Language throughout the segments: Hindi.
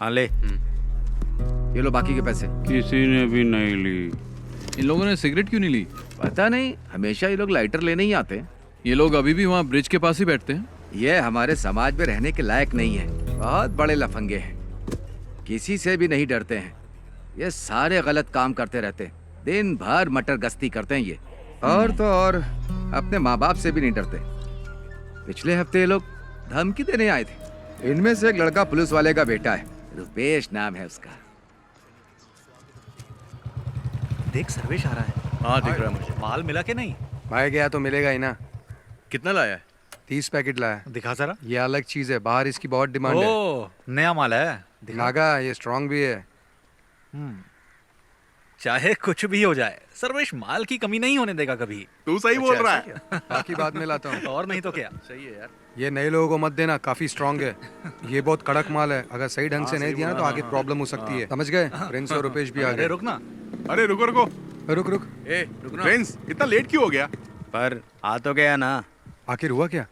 हाँ ले। ये लो बाकी के पैसे। किसी ने भी नहीं ली। इन लोगों ने सिगरेट क्यों नहीं ली? पता नहीं, हमेशा ये लोग लाइटर लेने ही आते हैं। ये लोग अभी भी वहाँ ब्रिज के पास ही बैठते हैं। ये हमारे समाज में रहने के लायक नहीं है। बहुत बड़े लफंगे हैं, किसी से भी नहीं डरते हैं। ये सारे गलत काम करते रहते हैं, दिन भर मटर गश्ती करते हैं ये। और तो और अपने माँ बाप से भी नहीं डरते। पिछले हफ्ते ये लोग धमकी देने आए थे। इनमें से एक लड़का पुलिस वाले का बेटा है, रुपेश नाम है उसका। देख सर्वेश आ रहा है। हाँ दिख रहा है मुझे। माल मिला के नहीं? भाई गया तो मिलेगा ही ना। कितना लाया है? 30 पैकेट लाया। दिखा जरा। ये अलग चीज है, बाहर इसकी बहुत डिमांड है। ओ, नया माल है। दिखा। नागा ये स्ट्रांग भी है। चाहे कुछ भी हो जाए, सर्वेश माल की कमी नहीं होने देगा कभी। तू सही बोल रहा है। बाकी बाद में लाता हूँ। और नहीं तो क्या। सही है यार। ये नए लोगों को मत देना, काफी स्ट्रांग है। ये बहुत कड़क माल है, अगर सही ढंग से नहीं दिया ना तो आगे प्रॉब्लम हो सकती है। समझ गए? प्रिंस और रुपेश भी आ अरे गए। रुक ना। अरे रुको रुको। रुक रुक, प्रिंस इतना लेट क्यों हो गया? पर आ तो गया ना। आखिर हुआ क्या?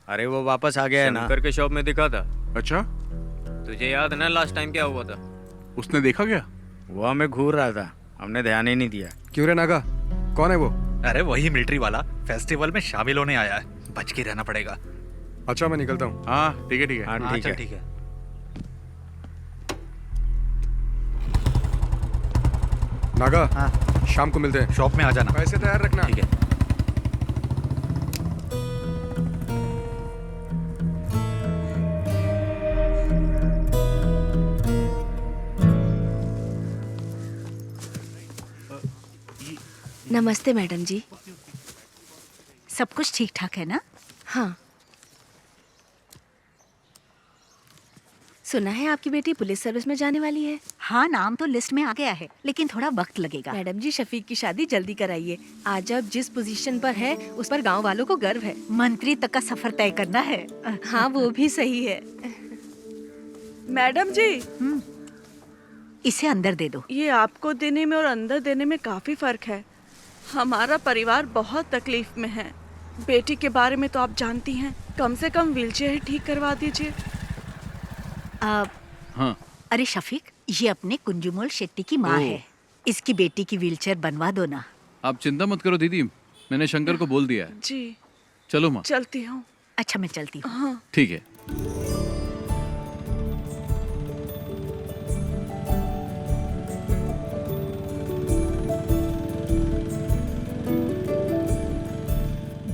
अरे वो वापस आ गया है ना। शंकर के शॉप में दिखा था। अच्छा, तुझे याद है ना लास्ट टाइम क्या हुआ था? उसने देखा क्या? वो हमें घूर रहा था, हमने ध्यान ही नहीं दिया। क्यों रे नागा, कौन है वो? अरे वही मिलिट्री वाला, फेस्टिवल में शामिल होने आया है। बच के रहना पड़ेगा। अच्छा मैं निकलता हूँ। हाँ ठीक है ठीक है। हाँ ठीक है। ठीक है। नागा, हाँ। शाम को मिलते हैं। शॉप में आ जाना। पैसे तैयार रखना। ठीक है। नमस्ते मैडम जी। सब कुछ ठीक ठाक है ना? हाँ, सुना है आपकी बेटी पुलिस सर्विस में जाने वाली है। हाँ, नाम तो लिस्ट में आ गया है, लेकिन थोड़ा वक्त लगेगा। मैडम जी, शफीक की शादी जल्दी कराइए। आज आप जिस पोजीशन पर है उस पर गांव वालों को गर्व है। मंत्री तक का सफर तय करना है। हाँ वो भी सही है। मैडम जी, इसे अंदर दे दो। ये आपको देने में और अंदर देने में काफी फर्क है। हमारा परिवार बहुत तकलीफ में है। बेटी के बारे में तो आप जानती हैं, कम से कम व्हीलचेयर ही ठीक करवा दीजिए। हाँ। अरे शफीक, ये अपने कुंजुमोल शेट्टी की माँ है। इसकी बेटी की व्हीलचेयर बनवा दो ना। आप चिंता मत करो दीदी, मैंने शंकर को बोल दिया है। जी चलो माँ। चलती हूँ। अच्छा मैं चलती हूँ। हाँ। ठीक है।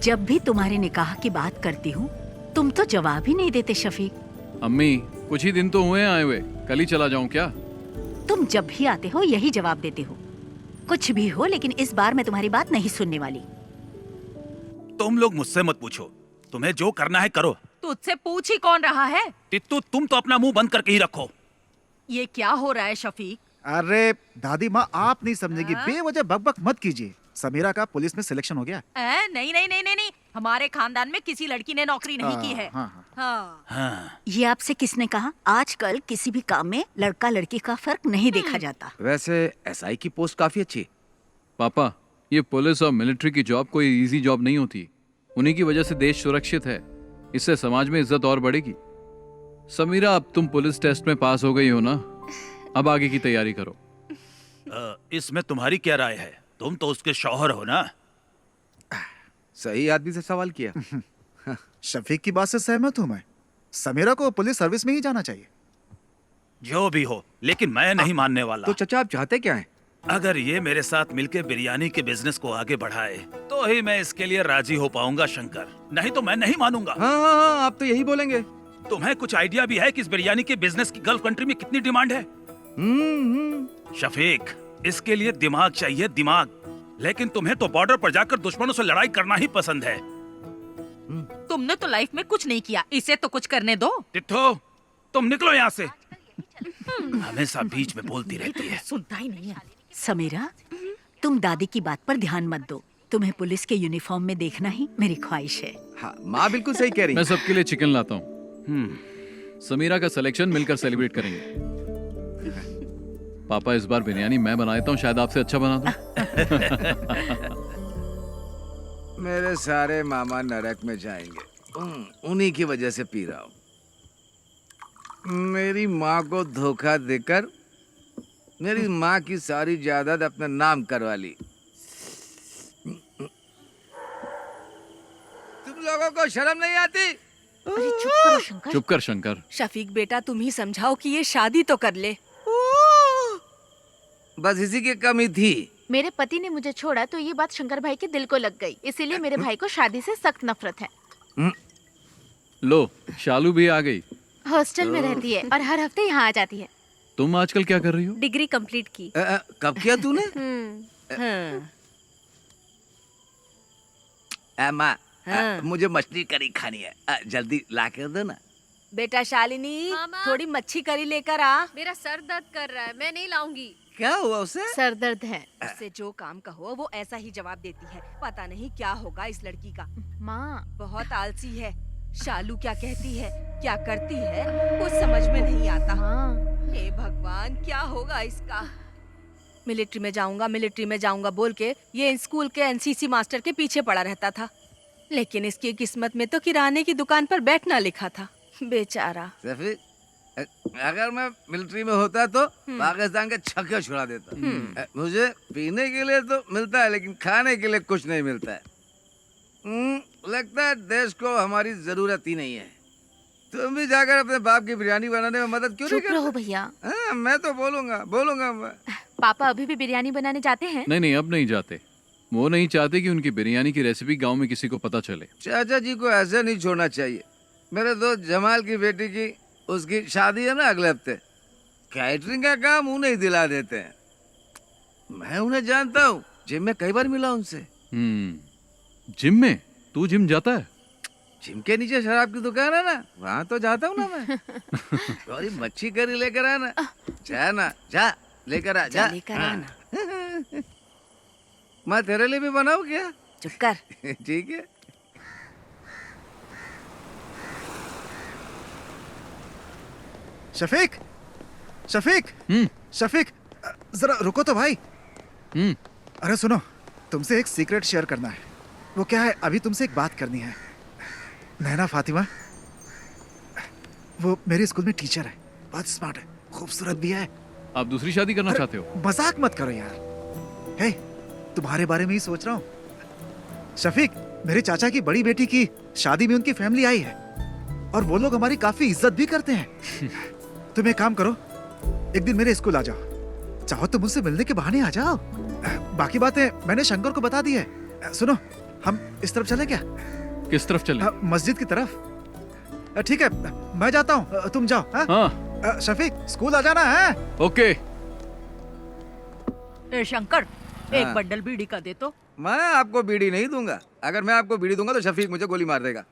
जब भी तुम्हारे निकाह की बात करती हूँ तुम तो जवाब ही नहीं देते शफीक। अम्मी कुछ ही दिन तो हुए आए हुए, कल ही चला जाऊं क्या? तुम जब भी आते हो यही जवाब देते हो। कुछ भी हो, लेकिन इस बार मैं तुम्हारी बात नहीं सुनने वाली। तुम लोग मुझसे मत पूछो, तुम्हें जो करना है करो। तुझसे पूछ ही कौन रहा है? तित्तू तुम तो अपना मुंह बंद करके ही रखो। ये क्या हो रहा है शफीक? अरे दादी माँ, आप नहीं समझेगी, बेवजह बकबक मत कीजिए। समीरा का पुलिस में सिलेक्शन हो गया। नहीं नहीं नहीं नहीं नहीं, हमारे खानदान में किसी लड़की ने नौकरी नहीं की है। हाँ। ये आपसे किसने कहा? आजकल किसी भी काम में लड़का लड़की का फर्क नहीं देखा जाता। वैसे एसआई की पोस्ट काफी अच्छी है। पापा, ये पुलिस और मिलिट्री की जॉब कोई इजी जॉब नहीं होती। उन्हीं की वजह से देश सुरक्षित है, इससे समाज में इज्जत और बढ़ेगी। समीरा, अब तुम पुलिस टेस्ट में पास हो गई हो ना, अब आगे की तैयारी करो। इसमें तुम्हारी क्या राय है? तुम तो उसके शौहर हो ना। सही आदमी से सवाल किया। शफीक की बात से सहमत हूँ मैं। समीरा को पुलिस सर्विस में ही जाना चाहिए। जो भी हो, लेकिन मैं नहीं मानने वाला। तो चचा आप चाहते क्या हैं? अगर ये मेरे साथ मिलकर बिरयानी के बिजनेस को आगे बढ़ाए तो ही मैं इसके लिए राजी हो पाऊंगा शंकर, नहीं तो मैं नहीं मानूंगा। हाँ, आप तो यही बोलेंगे। तुम्हें कुछ आइडिया भी है कि इस बिरयानी के बिजनेस की गल्फ कंट्री में कितनी डिमांड है? शफीक, इसके लिए दिमाग चाहिए, दिमाग। लेकिन तुम्हें तो बॉर्डर पर जाकर दुश्मनों से लड़ाई करना ही पसंद है। तुमने तो लाइफ में कुछ नहीं किया, इसे तो कुछ करने दो। तित्थो, तुम निकलो यहाँ से। हमेशा बीच में बोलती रहती है। सुनता ही नहीं है। समीरा, तुम दादी की बात पर ध्यान मत दो। तुम्हें पुलिस के यूनिफॉर्म में देखना ही मेरी ख्वाहिश है। हाँ, माँ बिल्कुल सही कह रही है। मैं सबके लिए चिकन लाता हूँ। समीरा का सिलेक्शन मिलकर सेलिब्रेट करेंगे। पापा, इस बार बिरयानी मैं बना देता हूँ, शायद आपसे अच्छा बना दूं। मेरे सारे मामा नरक में जाएंगे, उन्हीं की वजह से पी रहा हूँ। मेरी माँ को धोखा देकर मेरी माँ की सारी जायदाद अपने नाम करवा ली। तुम लोगों को शर्म नहीं आती? अरे चुप करो शंकर। चुप कर शंकर। शफीक बेटा तुम ही समझाओ कि ये शादी तो कर ले। बस इसी की कमी थी। मेरे पति ने मुझे छोड़ा तो ये बात शंकर भाई के दिल को लग गई, इसीलिए मेरे भाई को शादी से सख्त नफरत है। लो शालू भी आ गई। हॉस्टल में रहती है और हर हफ्ते यहाँ आ जाती है। तुम आजकल क्या कर रही हो? डिग्री कंप्लीट की। कब किया तूने? माँ मुझे मछली करी खानी है, जल्दी ला कर दो ना। बेटा शालिनी थोड़ी मच्छी करी लेकर आ। मेरा सर दर्द कर रहा है, मैं नहीं लाऊंगी। क्या हुआ उसे? सर दर्द है। उससे जो काम कहो वो ऐसा ही जवाब देती है। पता नहीं क्या होगा इस लड़की का। माँ बहुत आलसी है। शालू क्या कहती है क्या करती है कुछ समझ में नहीं आता। हे भगवान क्या होगा इसका। मिलिट्री में जाऊंगा बोल के ये स्कूल के एनसीसी मास्टर के पीछे पड़ा रहता था, लेकिन इसकी किस्मत में तो किराने की दुकान पर बैठना लिखा था। बेचारा। अगर मैं मिलिट्री में होता तो पाकिस्तान के छक्के छुड़ा देता। मुझे पीने के लिए तो मिलता है लेकिन खाने के लिए कुछ नहीं मिलता है। लगता है देश को हमारी जरूरत ही नहीं है। तुम भी जाकर अपने बाप की बिरयानी बनाने में मदद क्यों नहीं करते? चुप रहो भैया। मैं तो बोलूंगा मैं। पापा अभी भी बिरयानी बनाने जाते हैं? नहीं अब नहीं जाते। वो नहीं चाहते कि उनकी बिरयानी की रेसिपी गांव में किसी को पता चले। चाचा जी को ऐसे नहीं छोड़ना चाहिए। मेरे दोस्त जमाल की बेटी की उसकी शादी है ना अगले हफ्ते। कैटरिंग का काम उन्हें ही दिला देते हैं। मैं उन्हें जानता हूँ, जिम में कई बार मिला उनसे। जिम में? तू जिम जाता है? जिम के नीचे शराब की दुकान है ना, वहाँ तो जाता हूँ ना मैं। थोड़ी मच्छी करी लेकर आना। जा लेकर आ जा। लेकर आना। मैं तेरे लिए भी बनाऊँ क्या? चुप कर। ठीक है। शफीक शफीक जरा रुको तो भाई। अरे सुनो, तुमसे एक सीक्रेट शेयर करना है। वो क्या है, अभी तुमसे एक बात करनी है। नैना फातिमा वो मेरे स्कूल में टीचर है, बहुत स्मार्ट है, खूबसूरत भी है। आप दूसरी शादी करना चाहते हो? मजाक मत करो यार। हे, तुम्हारे बारे में ही सोच रहा हूँ। शफीक, मेरे चाचा की बड़ी बेटी की शादी में उनकी फैमिली आई है और वो लोग हमारी काफी इज्जत भी करते हैं। तुम एक काम करो, एक दिन मेरे स्कूल आ जाओ। चाहो तो मुझसे मिलने के बहाने आ जाओ। बाकी बातें मैंने शंकर को बता दी है। सुनो, हम इस तरफ चले क्या? किस तरफ चले? मस्जिद की तरफ। ठीक है, मैं जाता हूँ, तुम जाओ। हाँ? शफीक, स्कूल आ जाना है। ओके। शंकर, एक बंडल बीड़ी का दे तो। मैं आपको बीड़ी नहीं दूंगा। अगर मैं आपको बीड़ी दूंगा तो शफीक मुझे गोली मार देगा।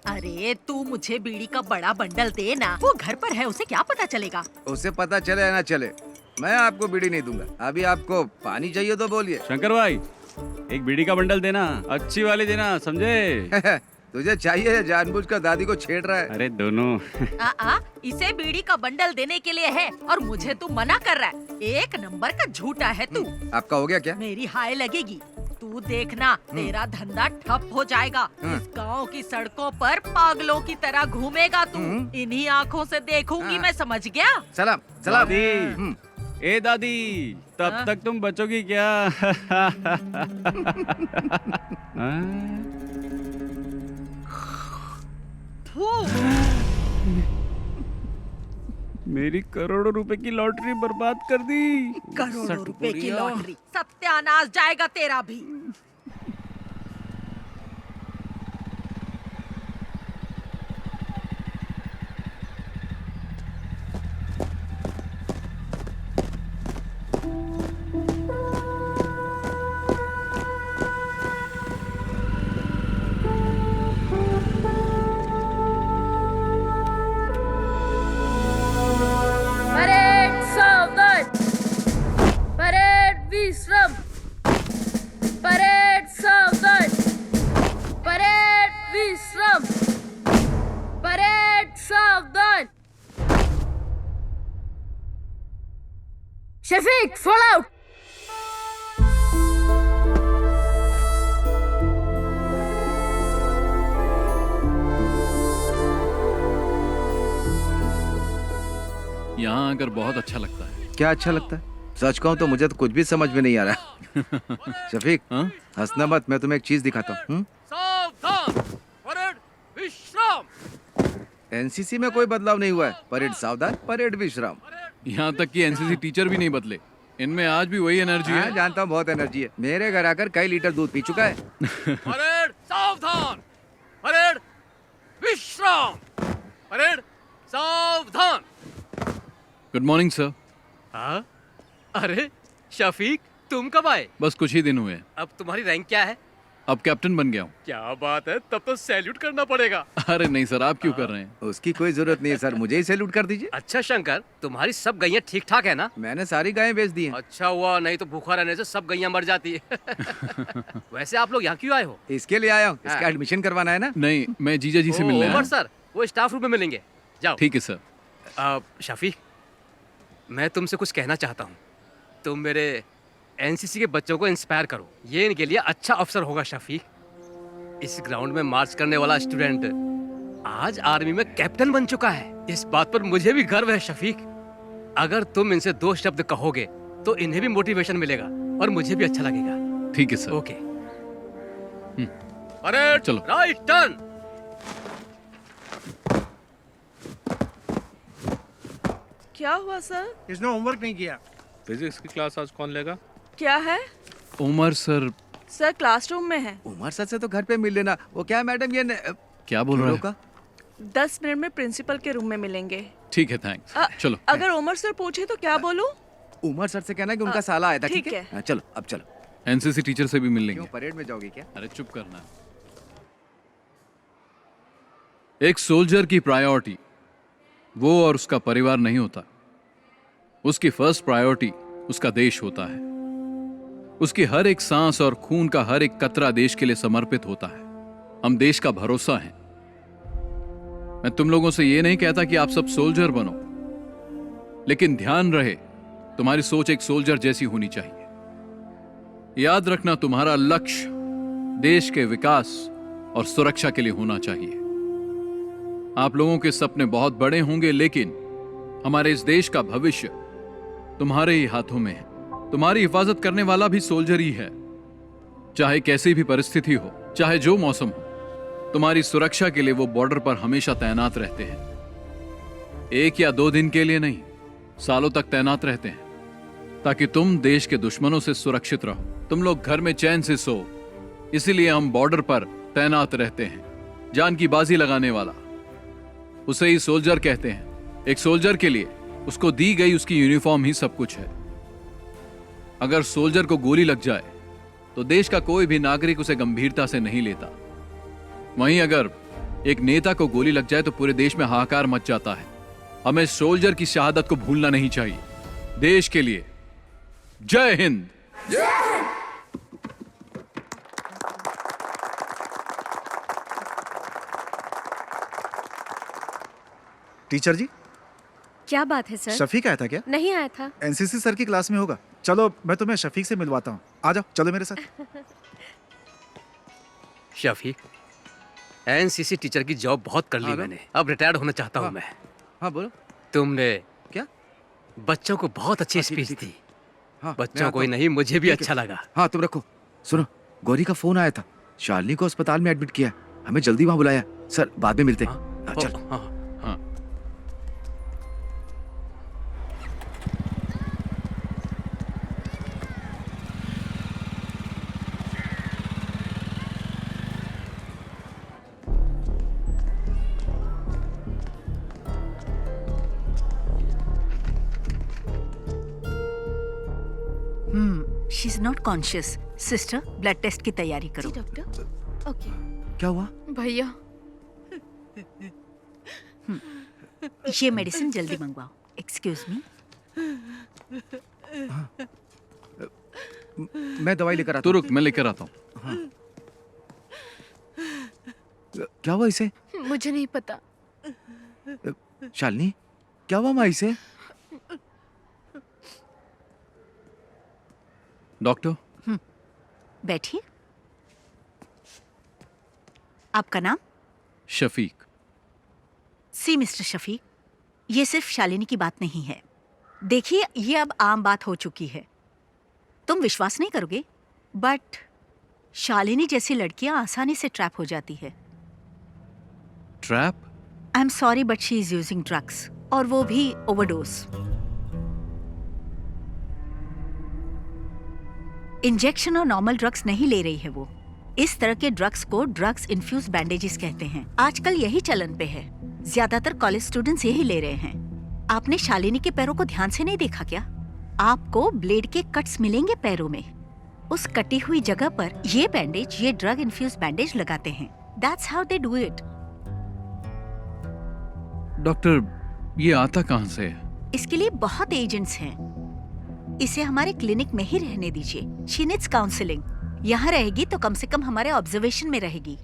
अरे तू मुझे बीड़ी का बड़ा बंडल दे ना, वो घर पर है, उसे क्या पता चलेगा? उसे पता चले या ना चले, मैं आपको बीड़ी नहीं दूंगा। अभी आपको पानी चाहिए तो बोलिए। शंकर भाई, एक बीड़ी का बंडल देना, अच्छी वाली देना, समझे? तुझे चाहिए या जानबूझकर दादी को छेड़ रहा है? अरे दोनों। इसे बीड़ी का बंडल देने के लिए है और मुझे तू मना कर रहा है। एक नंबर का झूठा है तू। आपका हो गया क्या? मेरी हाय लगेगी। तू देखना, तेरा धंधा ठप हो जाएगा। इस गांव की सड़कों पर पागलों की तरह घूमेगा तू। इन्हीं आँखों से देखूंगी मैं, समझ गया? सलाम। दादी, ए दादी, तब तक तुम बचोगी क्या? मेरी करोड़ों रुपए की लॉटरी बर्बाद कर दी। करोड़ों रुपए की लॉटरी, सत्यानाश जाएगा तेरा भी। Shafiq, fall out! यहाँ आकर बहुत अच्छा लगता है। क्या अच्छा लगता है? सच कहूँ तो मुझे तो कुछ भी समझ में नहीं आ रहा। शफीक, हंसना मत, मैं तुम्हें एक चीज दिखाता हूँ। एनसीसी में कोई बदलाव नहीं हुआ है। परेड सावधान, परेड विश्राम। यहाँ तक कि एनसीसी टीचर भी नहीं बदले, इनमें आज भी वही एनर्जी है। जानता हूँ, बहुत एनर्जी है। मेरे घर आकर कई लीटर दूध पी चुका है। परेड सावधान, परेड विश्राम, परेड सावधान। Good morning sir. हाँ? अरे शफीक, तुम कब आए? बस कुछ ही दिन हुए हैं। अब तुम्हारी रैंक क्या है? अब कैप्टन बन गया हूँ। क्या बात है, तब तो सैल्यूट करना पड़ेगा। अरे नहीं सर, आप क्यों कर रहे हैं? उसकी कोई जरूरत नहीं है सर, मुझे ही सैल्यूट कर दीजिए। अच्छा शंकर, तुम्हारी सब गैया ठीक ठाक है ना? मैंने सारी गायें बेच दी हैं। अच्छा हुआ, नहीं तो भूखा रहने से सब गैया मर जाती है। वैसे आप लोग यहाँ क्यों आए हो? इसके लिए आया हूँ, इसका एडमिशन करवाना है ना। नहीं, मैं जीजा जी से मिलने आया उमर हूँ। सर, वो स्टाफ रूम में मिलेंगे, जाओ। ठीक है सर। शफीक, मैं तुमसे कुछ कहना चाहता हूँ। तुम मेरे एनसीसी के बच्चों को इंस्पायर करो, ये इनके लिए अच्छा अवसर होगा। शफीक, इस ग्राउंड में मार्च करने वाला स्टूडेंट आज आर्मी में कैप्टन बन चुका है। इस बात पर मुझे भी गर्व है। शफीक, अगर तुम इनसे 2 शब्द कहोगे तो इन्हें भी मोटिवेशन मिलेगा और मुझे भी अच्छा लगेगा। ठीक है सर। ओके। अरे चलो। Right turn. क्या हुआ सर? इसने होमवर्क नहीं किया। फिजिक्स की क्लास आज कौन लेगा? क्या है? उमर सर। सर क्लासरूम में है। उमर सर से तो घर पे मिल लेना। वो क्या मैडम, ये क्या बोल रहे हैं? 10 मिनट में प्रिंसिपल के रूम में मिलेंगे। ठीक है, थैंक्स। चलो। अगर उमर सर पूछे तो क्या बोलूं? उमर सर से कहना कि उनका साला आया था। ठीक है? हाँ, चलो अब चलो। एनसीसी टीचर से भी मिल लेंगे। क्यों, परेड में जाओगी क्या? अरे चुप करना। एक सोल्जर की प्रायोरिटी वो और उसका परिवार नहीं होता। उसकी फर्स्ट प्रायोरिटी उसका देश होता है। उसकी हर एक सांस और खून का हर एक कतरा देश के लिए समर्पित होता है। हम देश का भरोसा हैं। मैं तुम लोगों से यह नहीं कहता कि आप सब सोल्जर बनो, लेकिन ध्यान रहे तुम्हारी सोच एक सोल्जर जैसी होनी चाहिए। याद रखना, तुम्हारा लक्ष्य देश के विकास और सुरक्षा के लिए होना चाहिए। आप लोगों के सपने बहुत बड़े होंगे, लेकिन हमारे इस देश का भविष्य तुम्हारे ही हाथों में है। तुम्हारी हिफाजत करने वाला भी सोल्जर ही है। चाहे कैसी भी परिस्थिति हो, चाहे जो मौसम हो, तुम्हारी सुरक्षा के लिए वो बॉर्डर पर हमेशा तैनात रहते हैं। 1 या 2 दिन के लिए नहीं, सालों तक तैनात रहते हैं, ताकि तुम देश के दुश्मनों से सुरक्षित रहो। तुम लोग घर में चैन से सो, इसीलिए हम बॉर्डर पर तैनात रहते हैं। जान की बाजी लगाने वाला, उसे ही सोल्जर कहते हैं। एक सोल्जर के लिए उसको दी गई उसकी यूनिफॉर्म ही सब कुछ है। अगर सोल्जर को गोली लग जाए तो देश का कोई भी नागरिक उसे गंभीरता से नहीं लेता। वहीं अगर एक नेता को गोली लग जाए तो पूरे देश में हाहाकार मच जाता है। हमें सोल्जर की शहादत को भूलना नहीं चाहिए। देश के लिए जय हिंद। टीचर जी, क्या बात है सर? शफीक आया था क्या? नहीं आया था। एनसीसी सर की क्लास में होगा। चलो मैं तुम्हें शफीक से मिलवाता हूँ। आ जाओ, चलो मेरे साथ। शफीक, एनसीसी टीचर की जॉब बहुत कर ली मैंने, अब रिटायर्ड होना चाहता हूँ मैं। हाँ बोलो। तुमने क्या बच्चों को बहुत अच्छी स्पीच दी। हाँ, बच्चों को ही नहीं, मुझे भी अच्छा लगा। हाँ तुम रखो। सुनो, गौरी का फोन आया था। शालिनी को अस्पताल में एडमिट किया, हमें जल्दी वहां बुलाया। सर बाद में मिलते हैं। चलो। हाँ। She is not conscious. Sister, blood test की तैयारी करो। डॉक्टर। ओके। क्या हुआ? भैया, ये मेडिसिन जल्दी मंगवाओ। Excuse me. मैं दवाई लेकर आता तू हूँ। रुक, मैं लेकर आता हूँ। हाँ। क्या हुआ इसे? मुझे नहीं पता। शालिनी, क्या हुआ माँ इसे? डॉक्टर। बैठिए। आपका नाम? शफीक। सी मिस्टर शफीक, ये सिर्फ शालिनी की बात नहीं है। देखिए, ये अब आम बात हो चुकी है। तुम विश्वास नहीं करोगे, बट शालिनी जैसी लड़कियां आसानी से ट्रैप हो जाती है। Trap? I am sorry but she is using drugs, और वो भी ओवरडोज। इंजेक्शन और नॉर्मल ड्रग्स नहीं ले रही है वो। इस तरह के ड्रग्स को ड्रग्स इन्फ्यूज बैंडेजेस कहते हैं। आजकल यही चलन पे है। ज्यादातर कॉलेज स्टूडेंट्स यही ले रहे हैं। आपने शालिनी के पैरों को ध्यान से नहीं देखा क्या? आपको ब्लेड के कट्स मिलेंगे पैरों में। उस कटी हुई जगह पर ये बैंडेज, ये ड्रग इन्फ्यूज बैंडेज लगाते हैं। That's how they do it. Doctor, ये आता कहाँ से है? इसके लिए बहुत एजेंट्स हैं। इसे हमारे क्लिनिक में ही रहने दीजिए। She needs counselling. यहाँ रहेगी तो कम से कम हमारे ऑब्जर्वेशन में रहेगी।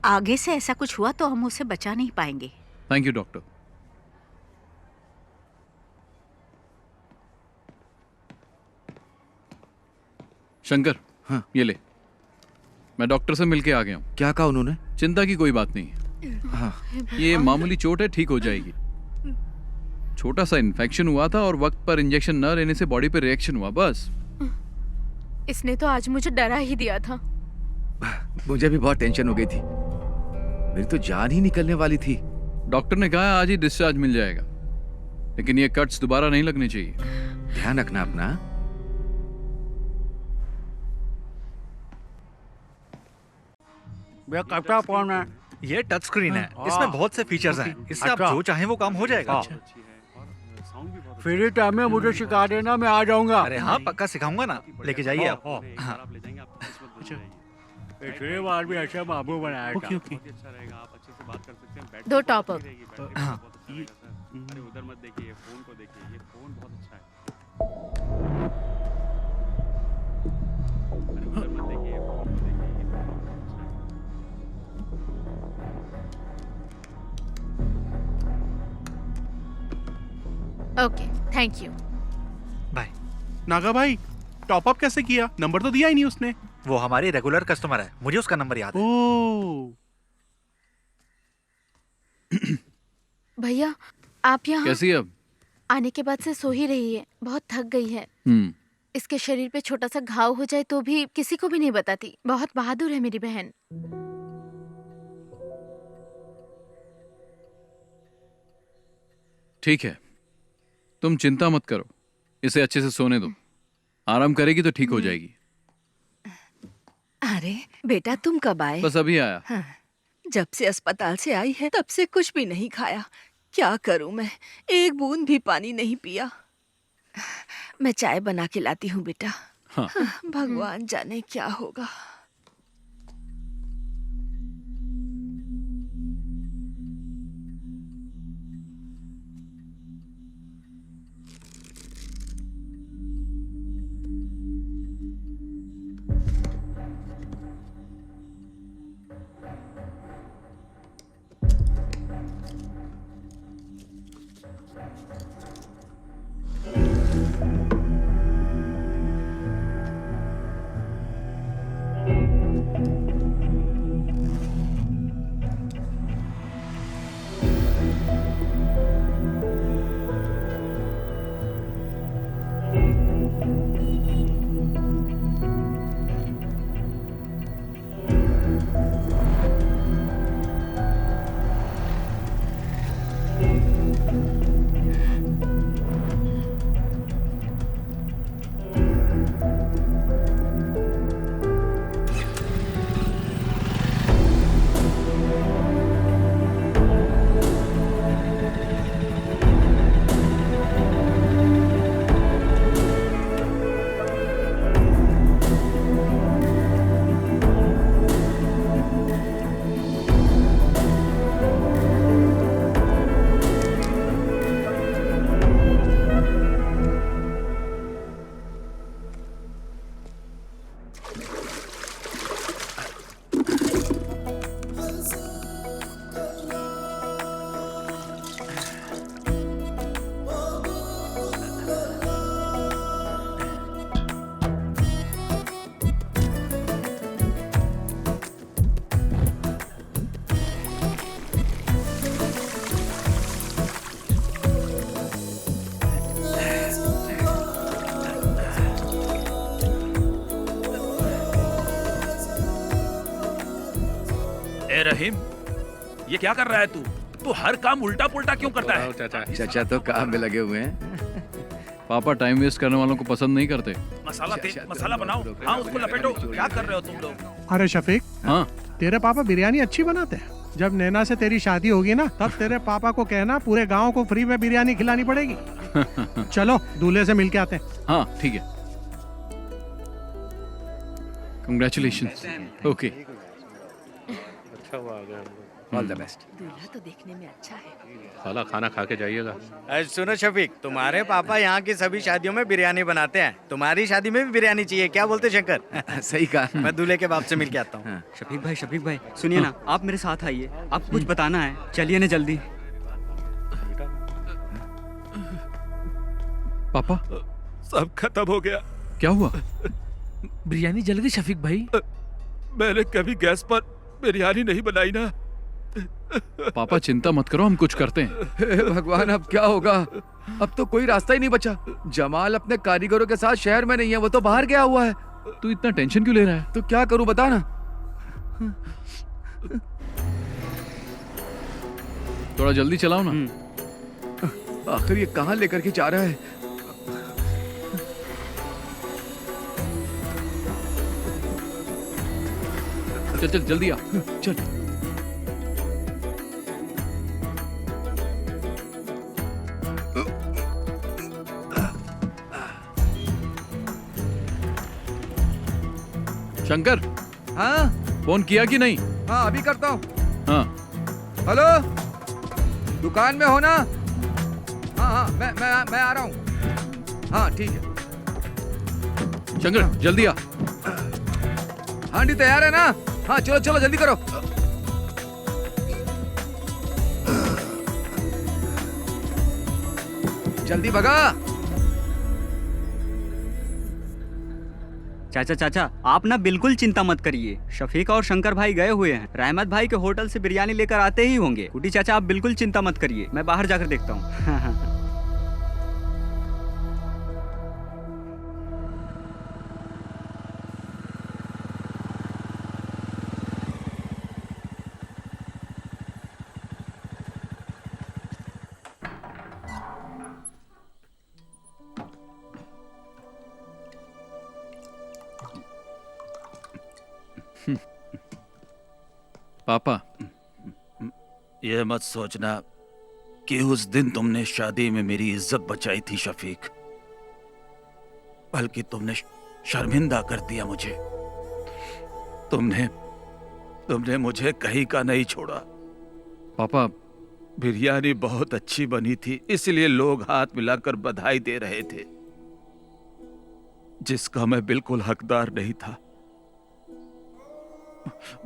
आगे से ऐसा कुछ हुआ तो हम उसे बचा नहीं पाएंगे। Thank you doctor. शंकर, हाँ। ये ले। मैं डॉक्टर से मिलके आ गया हूँ। क्या कहा उन्होंने? चिंता की कोई बात नहीं। हाँ। ये मामूली चोट है, ठीक हो जाएगी। छोटा सा इन्फेक्शन हुआ था और वक्त पर इंजेक्शन न लेने से बॉडी पे रिएक्शन हुआ, बस। इसने तो आज मुझे डरा ही दिया था। मुझे भी बहुत टेंशन हो गई थी। मेरी तो जान ही निकलने वाली थी। डॉक्टर ने कहा आज ही डिस्चार्ज मिल जाएगा, लेकिन ये कट्स दोबारा नहीं लगने चाहिए। ध्यान रखना अपना। भैया कैप्टा कौन है? ये टच स्क्रीन है, इसमें बहुत से फीचर्स हैं। इससे आप जो चाहें वो काम हो जाएगा। फ्री टाइम में मुझे सिखा देना, मैं आ जाऊंगा। अरे हाँ, पक्का सिखाऊंगा ना। लेके जाइए आप। हाँ। पिछली बार भी ऐसे बाबू बनाया था। दो टॉप अप। हाँ। अरे उधर मत देखिए, फोन को देखिए। ये फोन बहुत अच्छा है। अरे उधर मत देखिए, फोन को देखिए। ये फोन बहुत अच्छा है। Okay, thank you. Bye. Naga भाई, टॉप अप कैसे किया? नंबर तो दिया ही नहीं उसने। वो हमारी रेगुलर कस्टमर है, मुझे उसका नंबर याद है। ओह। भैया, आप यहाँ कैसी है अब? आने के बाद से सो ही रही है। बहुत थक गई है। इसके शरीर पे छोटा सा घाव हो जाए तो भी किसी को भी नहीं बताती। बहुत बहादुर है मेरी बहन। ठीक है, तुम चिंता मत करो, इसे अच्छे से सोने दो। आराम करेगी तो ठीक हो जाएगी। अरे बेटा, तुम कब आए? बस अभी आया। हाँ, जब से अस्पताल से आई है तब से कुछ भी नहीं खाया। क्या करूं मैं, एक बूंद भी पानी नहीं पिया। मैं चाय बना के लाती हूँ बेटा। हाँ। भगवान जाने क्या होगा। रहीम, ये क्या कर रहा है तू? तू हर काम उल्टा पुल्टा क्यों करता है? चाचा तो काम में लगे हुए हैं। पापा टाइम वेस्ट करने वालों को पसंद नहीं करते। मसाला बनाओ। हाँ, उसको लपेटो। क्या कर रहे हो तुम लोग? अरे शफीक, हाँ तेरे पापा बिरयानी अच्छी बनाते हैं। जब नैना से तेरी शादी होगी ना, तब तेरे पापा को कहना पूरे गांव को फ्री में बिरयानी खिलानी पड़ेगी। चलो दूल्हे से मिलके आते हैं। हाँ ठीक है। कंग्रेचुलेशन। ओके, अच्छा हुआ आ गया। All the best. दूल्हा तो देखने में अच्छा है। खाला खाना खा के जाइएगा। सुनो शफीक, तुम्हारे पापा यहाँ की सभी शादियों में बिरयानी बनाते हैं। तुम्हारी शादी में भी बिरयानी चाहिए, क्या बोलते शंकर? सही कहा। मैं दूल्हे के बाप से मिल के आता हूँ। शफीक भाई सुनिए ना, आप मेरे साथ आइए, आपको कुछ बताना है। चलिए ना जल्दी। पापा सब खत्म हो गया। क्या हुआ? बिरयानी जल गई शफीक भाई। मैंने कभी गैस पर बिरयानी नहीं बनाई ना। पापा चिंता मत करो, हम कुछ करते हैं। हे भगवान, अब क्या होगा? अब तो कोई रास्ता ही नहीं बचा। जमाल अपने कारीगरों के साथ शहर में नहीं है, वो तो बाहर गया हुआ है। तू इतना टेंशन क्यों ले रहा है? तो क्या करूं बता ना। थोड़ा जल्दी चलाओ ना। आखिर ये कहाँ लेकर के जा रहा है? चल चल जल्दी आ। चल। शंकर, हाँ फोन किया कि नहीं? हाँ अभी करता हूँ। हाँ हेलो, दुकान में हो ना? हाँ हाँ मैं आ रहा हूँ। हाँ ठीक है। शंकर जल्दी आ। हांडी तैयार है ना? हाँ चलो चलो जल्दी करो। जल्दी भगा। चाचा आप ना बिल्कुल चिंता मत करिए। शफीक और शंकर भाई गए हुए हैं, रहमत भाई के होटल से बिरयानी लेकर आते ही होंगे। कुटी चाचा आप बिल्कुल चिंता मत करिए, मैं बाहर जाकर देखता हूँ। पापा, यह मत सोचना कि उस दिन तुमने शादी में मेरी इज्जत बचाई थी शफीक, बल्कि तुमने शर्मिंदा कर दिया मुझे। तुमने मुझे कहीं का नहीं छोड़ा। पापा बिरयानी बहुत अच्छी बनी थी, इसलिए लोग हाथ मिलाकर बधाई दे रहे थे, जिसका मैं बिल्कुल हकदार नहीं था।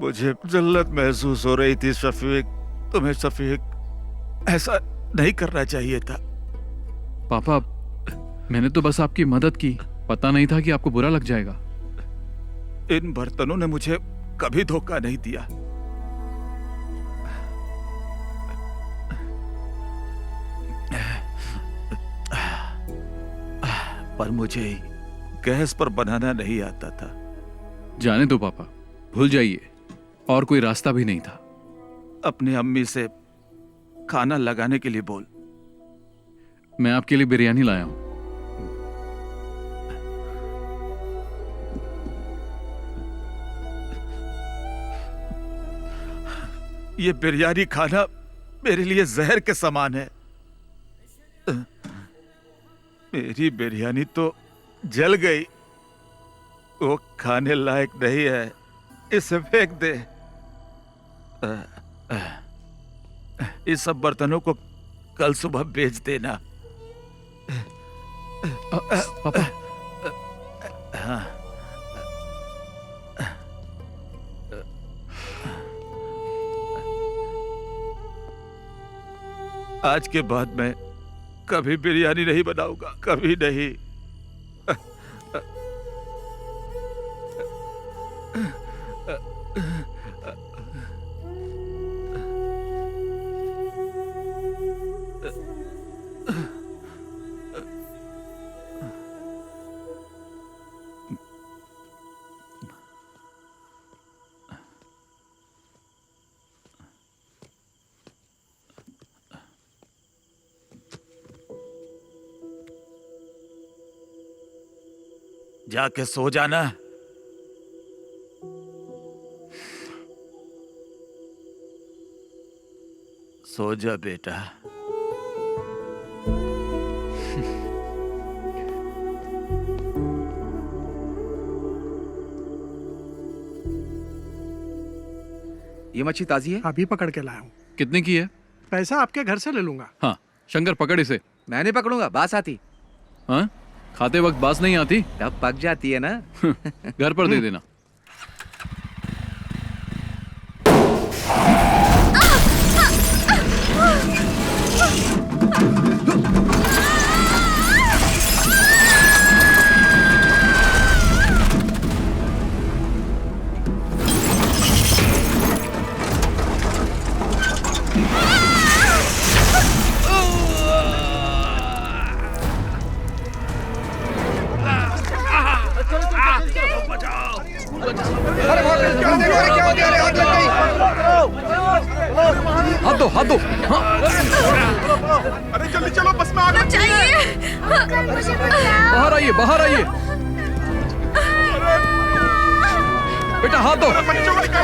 मुझे जल्लत महसूस हो रही थी शफीक। तुम्हें शफीक ऐसा नहीं करना चाहिए था। पापा मैंने तो बस आपकी मदद की, पता नहीं था कि आपको बुरा लग जाएगा। इन बर्तनों ने मुझे कभी धोखा नहीं दिया। पर मुझे गैस पर बनाना नहीं आता था। जाने दो पापा, भूल जाइए, और कोई रास्ता भी नहीं था। अपनी अम्मी से खाना लगाने के लिए बोल। मैं आपके लिए बिरयानी लाया हूं। ये बिरयानी खाना मेरे लिए जहर के समान है। मेरी बिरयानी तो जल गई, वो खाने लायक नहीं है, इसे फेंक दे। इस सब बर्तनों को कल सुबह बेच देना। पापा हाँ। आज के बाद मैं कभी बिरयानी नहीं बनाऊंगा, कभी नहीं। जाके सो जाना। सो जा बेटा। ये मच्छी ताजी है? अभी पकड़ के लाया हूँ। कितने की है? पैसा आपके घर से ले लूंगा। हाँ शंकर पकड़ इसे। मैं नहीं पकड़ूंगा, बास आती। हाँ खाते वक्त बास नहीं आती? तब पक जाती है ना। घर पर दे देना। हाथ दो, हाथ दो। हाँ। अरे जल्दी चलो, बस में आग लग गई है। बाहर आइए, बाहर आइए। बेटा हाथ दो।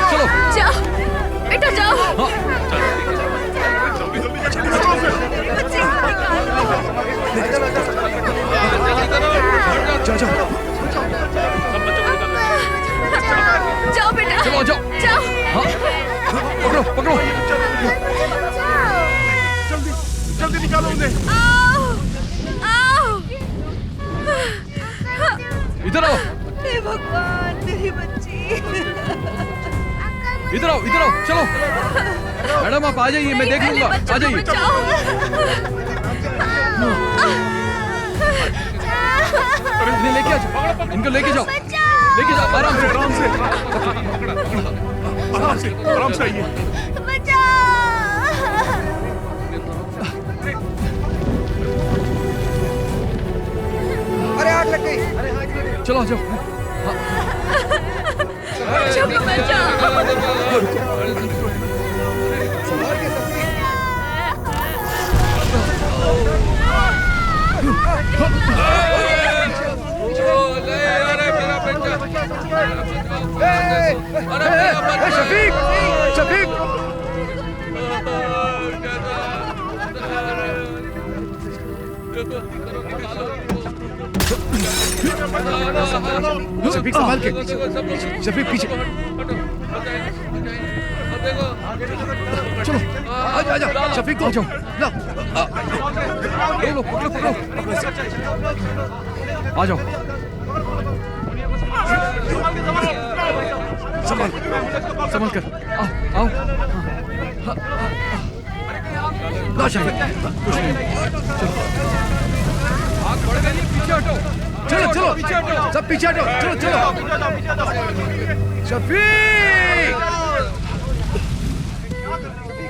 चलो जाओ बेटा जाओ। जाओ बेटा। चलो जाओ। जाओ। हाँ। पकड़ो पकड़ो। जल्दी जल्दी निकालो उन्हें। इधर आओ। हे भगवान मेरी बच्ची। इधर आओ, इधर आओ। चलो मैडम आप आ जाइए, मैं देख लूंगा। आ जाइए। इन्हें लेके आ जाओ, इनको लेके जाओ, लेके जाओ आराम से, आराम से, आराम से, आराम से आइए। अरे आग लग गई। चलो आ जाओ। शफीक, शफीक। शफीक संभाल के। शफीक पीछे। चलो आजा आजा। शफीक को आ जाओ। लो पकड़ो पकड़ो। आ जाओ। संभाल संभाल कर। आओ आओ। ला शफीक। कुछ नहीं। आग बढ़ गई, पीछे हटो। चलो चलो सब पीछे हटो। चलो चलो। शफीक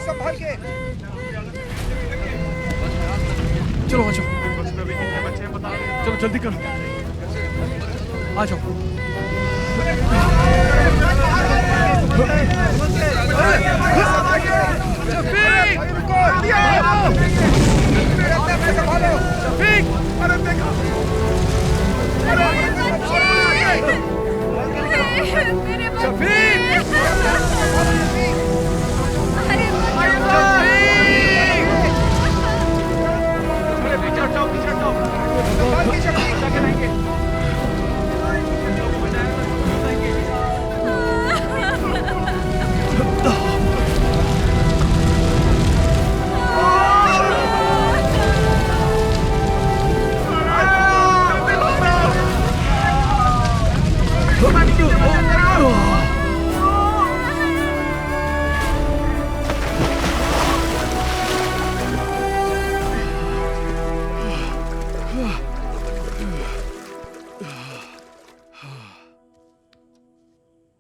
संभाल के। चलो आ जाओ। चलो जल्दी करो। आ जाओ। शफीक शफीक अरे देखो।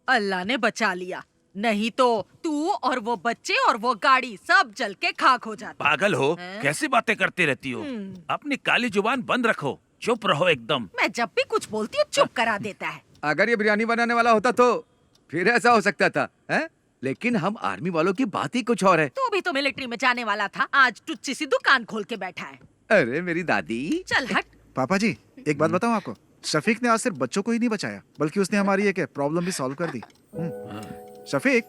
अल्लाह ने बचा लिया, नहीं तो तू और वो बच्चे और वो गाड़ी सब जल के खाक हो जाते। पागल हो? हैं? कैसी बातें करती रहती हो? अपनी काली जुबान बंद रखो, चुप रहो एकदम। मैं जब भी कुछ बोलती हूँ चुप करा देता है। अगर ये बिरयानी बनाने वाला होता तो फिर ऐसा हो सकता था, हैं? लेकिन हम आर्मी वालों की बात ही कुछ और है। तू भी तो मिलिट्री में जाने वाला था, आज टुच्ची सी दुकान खोल के बैठा है। अरे मेरी दादी। चल हट। पापा जी एक बात बताऊं आपको, शफीक ने आज सिर्फ बच्चों को ही नहीं बचाया, बल्कि उसने हमारी एक प्रॉब्लम भी सॉल्व कर दी। शफीक,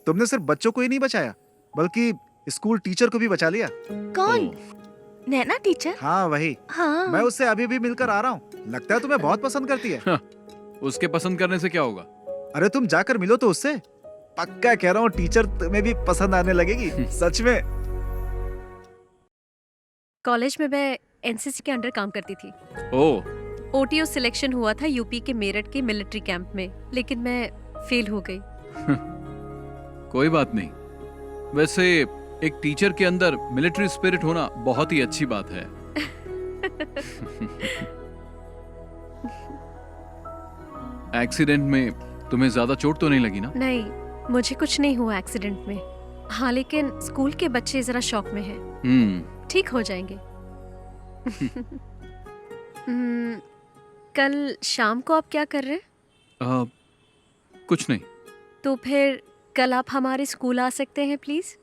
तुमने सिर्फ बच्चों को ही नहीं बचाया, बल्कि स्कूल टीचर को भी बचा लिया। कौन? नैना टीचर? हाँ वही। हाँ। मैं उससे अभी भी मिलकर आ रहा हूँ। लगता है तुम्हें बहुत पसंद करती है। उसके पसंद करने से क्या होगा? अरे तुम जाकर मिलो तो उससे। पक्का कह रहा हूँ, टीचर तुम्हें भी पसंद आने लगेगी। सच में। कॉलेज में मैं एनसीसी के अंडर काम करती थी। ओटीओ सिलेक्शन हुआ था यूपी के मेरठ के मिलिट्री कैंप में, लेकिन मैं फेल हो गई। कोई बात नहीं। वैसे एक टीचर के अंदर मिलिट्री स्पिरिट होना बहुत ही अच्छी बात है। एक्सीडेंट में तुम्हें ज्यादा चोट तो नहीं लगी ना? नहीं, मुझे कुछ नहीं हुआ एक्सीडेंट में। हाँ, लेकिन स्कूल के बच्चे जरा शॉक में हैं। ठीक हो जाएंगे। कल शाम को आप क्या कर रहे हैं? कुछ नहीं। तो फिर कल आप हमारे स्कूल आ सकते हैं प्लीज?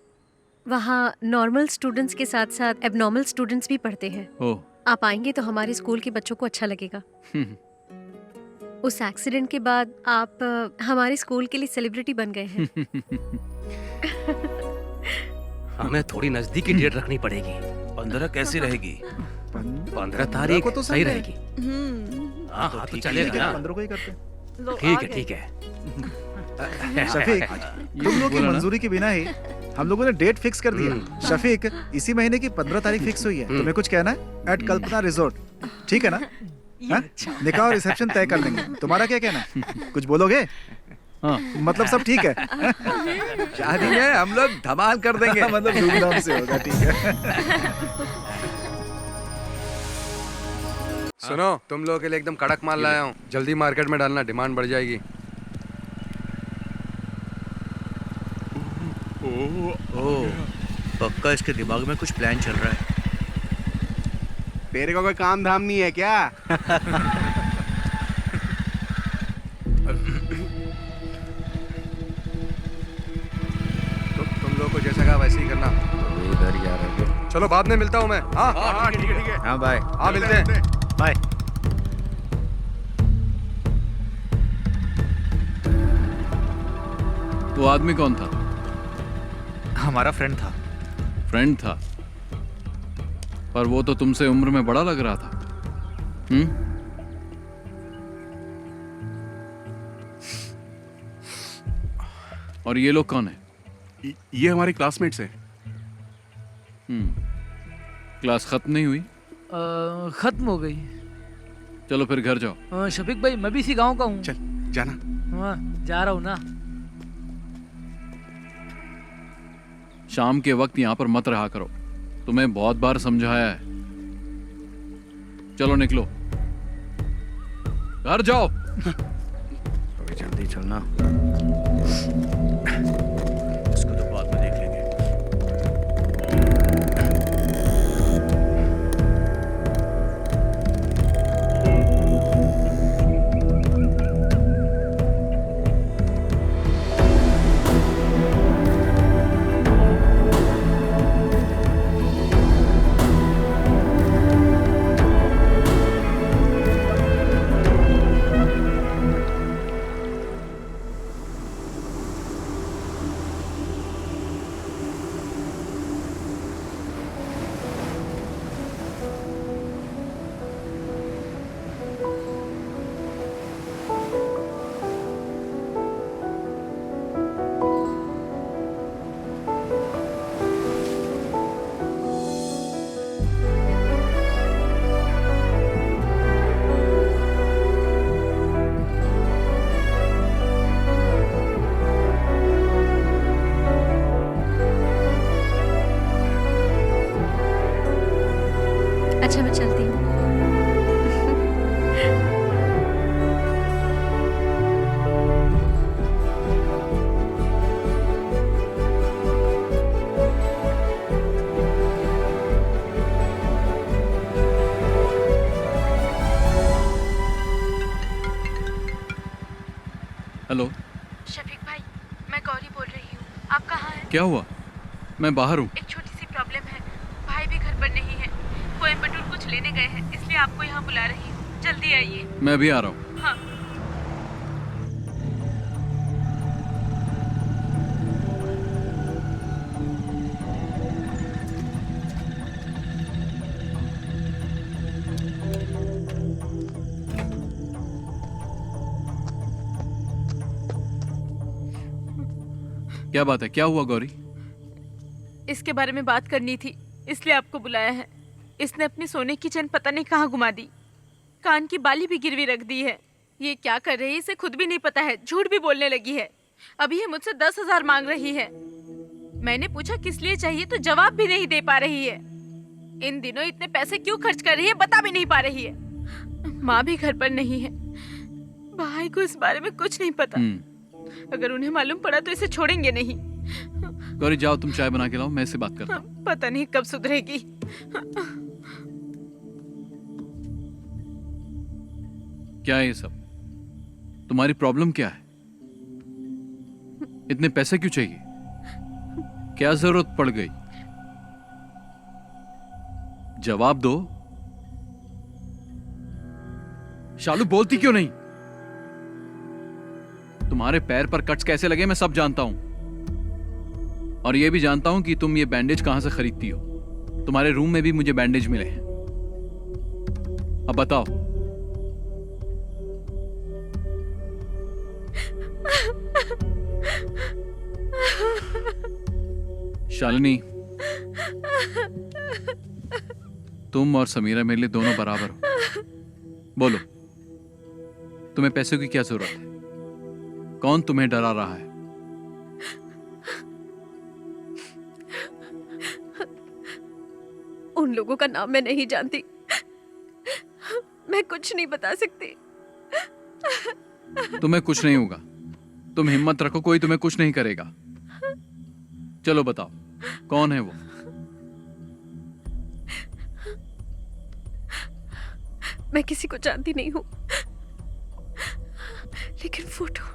वहाँ नॉर्मल स्टूडेंट्स के साथ साथ एबनॉर्मल स्टूडेंट्स भी पढ़ते हैं। आप आएंगे तो हमारे स्कूल के बच्चों को अच्छा लगेगा। उस एक्सीडेंट के बाद आप हमारे स्कूल के लिए सेलिब्रिटी बन गए हैं। हमें थोड़ी नजदीकी डेट रखनी पड़ेगी। 15 कैसी रहेगी? 15 तारीख तो सही रहेगी। हाँ तो हाँ, तो ठीक चलेगा है, ना? 15 को ही करते हैं। ठीक है ठीक है। शफीक, तुम लोग की मंजूरी के बिना ही हम लोगों ने डेट फिक्स कर दिया। शफीक, इसी महीने की 15 तारीख फिक्स हुई है। तुम्हें कुछ कहना है? एट कल्पना रिजॉर्ट, ठीक है ना? निकाह और रिसेप्शन तय कर लेंगे। तुम्हारा क्या कहना है? कुछ बोलोगे? मतलब सब ठीक है? शादी में हम लोग धमाल कर देंगे। मतलब धूमधाम से होगा, ठीक है। सुनो, तुम लोगों के लिए एकदम कड़क माल लाया हूँ। जल्दी मार्केट में डालना, डिमांड बढ़ जाएगी। पक्का इसके दिमाग में कुछ प्लान चल रहा है। तेरे को कोई काम धाम नहीं है क्या? तुम लोग को जैसा कहा वैसे ही करना। इधर ही आ रहे थे। चलो बाद में मिलता हूँ मैं। हाँ ठीक है। हाँ बाय। हाँ मिलते हैं। बाय। वो आदमी कौन था? हमारा फ्रेंड था। फ्रेंड था? पर वो तो तुमसे उम्र में बड़ा लग रहा था। और ये लोग कौन है? ये हमारे क्लासमेट्स हैं। क्लास खत्म नहीं हुई? खत्म हो गई। चलो फिर घर जाओ। शफीक भाई, मैं भी इसी गांव का हूँ। चल जाना। हाँ, जा रहा हूँ ना। शाम के वक्त यहाँ पर मत रहा करो, तुम्हें बहुत बार समझाया है। चलो निकलो, घर जाओ। थोड़ी जल्दी चलना। इसको तो बाद में देख लेंगे। अच्छा, मैं चलती हूँ। हेलो शफीक भाई, मैं गौरी बोल रही हूँ। आप कहाँ हैं? क्या हुआ? मैं बाहर हूँ। एक छोटी सी प्रॉब्लम है। भाई भी घर पर नहीं है। कोयम्बटूर कुछ लेने गए हैं, इसलिए आपको यहाँ बुला रही हूँ। जल्दी आइए। मैं भी आ रहा हूँ। हाँ। क्या बात है, क्या हुआ गौरी? इसके बारे में बात करनी थी, इसलिए आपको बुलाया है। इसने अपनी सोने की चेन पता नहीं कहाँ घुमा दी, कान की बाली भी गिरवी रख दी है। ये क्या कर रही है इसे खुद भी नहीं पता है, झूठ भी बोलने लगी है। अभी ये मुझसे 10,000 मांग रही है। मैंने पूछा किस लिए चाहिए तो जवाब भी नहीं दे पा रही है। इन दिनों इतने पैसे क्यों खर्च कर रही है बता भी नहीं पा रही है। माँ भी घर पर नहीं है, भाई को इस बारे में कुछ नहीं पता। अगर उन्हें मालूम पड़ा तो इसे छोड़ेंगे नहीं। गौरी जाओ, तुम चाय बना के लाओ, मैं इससे बात करता हूँ। पता नहीं कब सुधरेगी। क्या है ये सब? तुम्हारी प्रॉब्लम क्या है? इतने पैसे क्यों चाहिए? क्या जरूरत पड़ गई? जवाब दो। शालू बोलती क्यों नहीं? तुम्हारे पैर पर कट्स कैसे लगे मैं सब जानता हूं, और यह भी जानता हूं कि तुम ये बैंडेज कहां से खरीदती हो। तुम्हारे रूम में भी मुझे बैंडेज मिले हैं। अब बताओ। शालिनी, तुम और समीरा मेरे लिए दोनों बराबर हो। बोलो, तुम्हें पैसों की क्या जरूरत है? कौन तुम्हें डरा रहा है? उन लोगों का नाम मैं नहीं जानती, मैं कुछ नहीं बता सकती। तुम्हें कुछ नहीं होगा, तुम हिम्मत रखो, कोई तुम्हें कुछ नहीं करेगा। चलो बताओ, कौन है वो? मैं किसी को जानती नहीं हूँ, लेकिन फोटो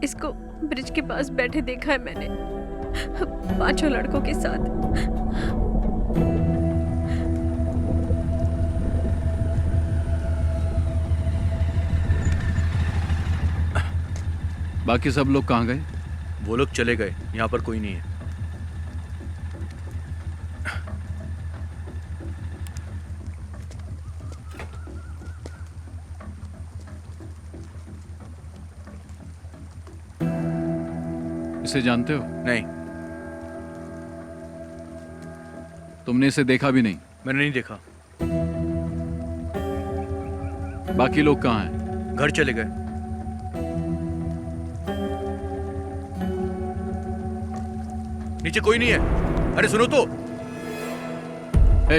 इसको ब्रिज के पास बैठे देखा है मैंने, 5 लड़कों के साथ। बाकी सब लोग कहाँ गए? वो लोग चले गए, यहाँ पर कोई नहीं है। इसे जानते हो? नहीं। तुमने इसे देखा भी नहीं? मैंने नहीं देखा। बाकी लोग कहाँ हैं? घर चले गए। नीचे कोई नहीं है। अरे सुनो तो।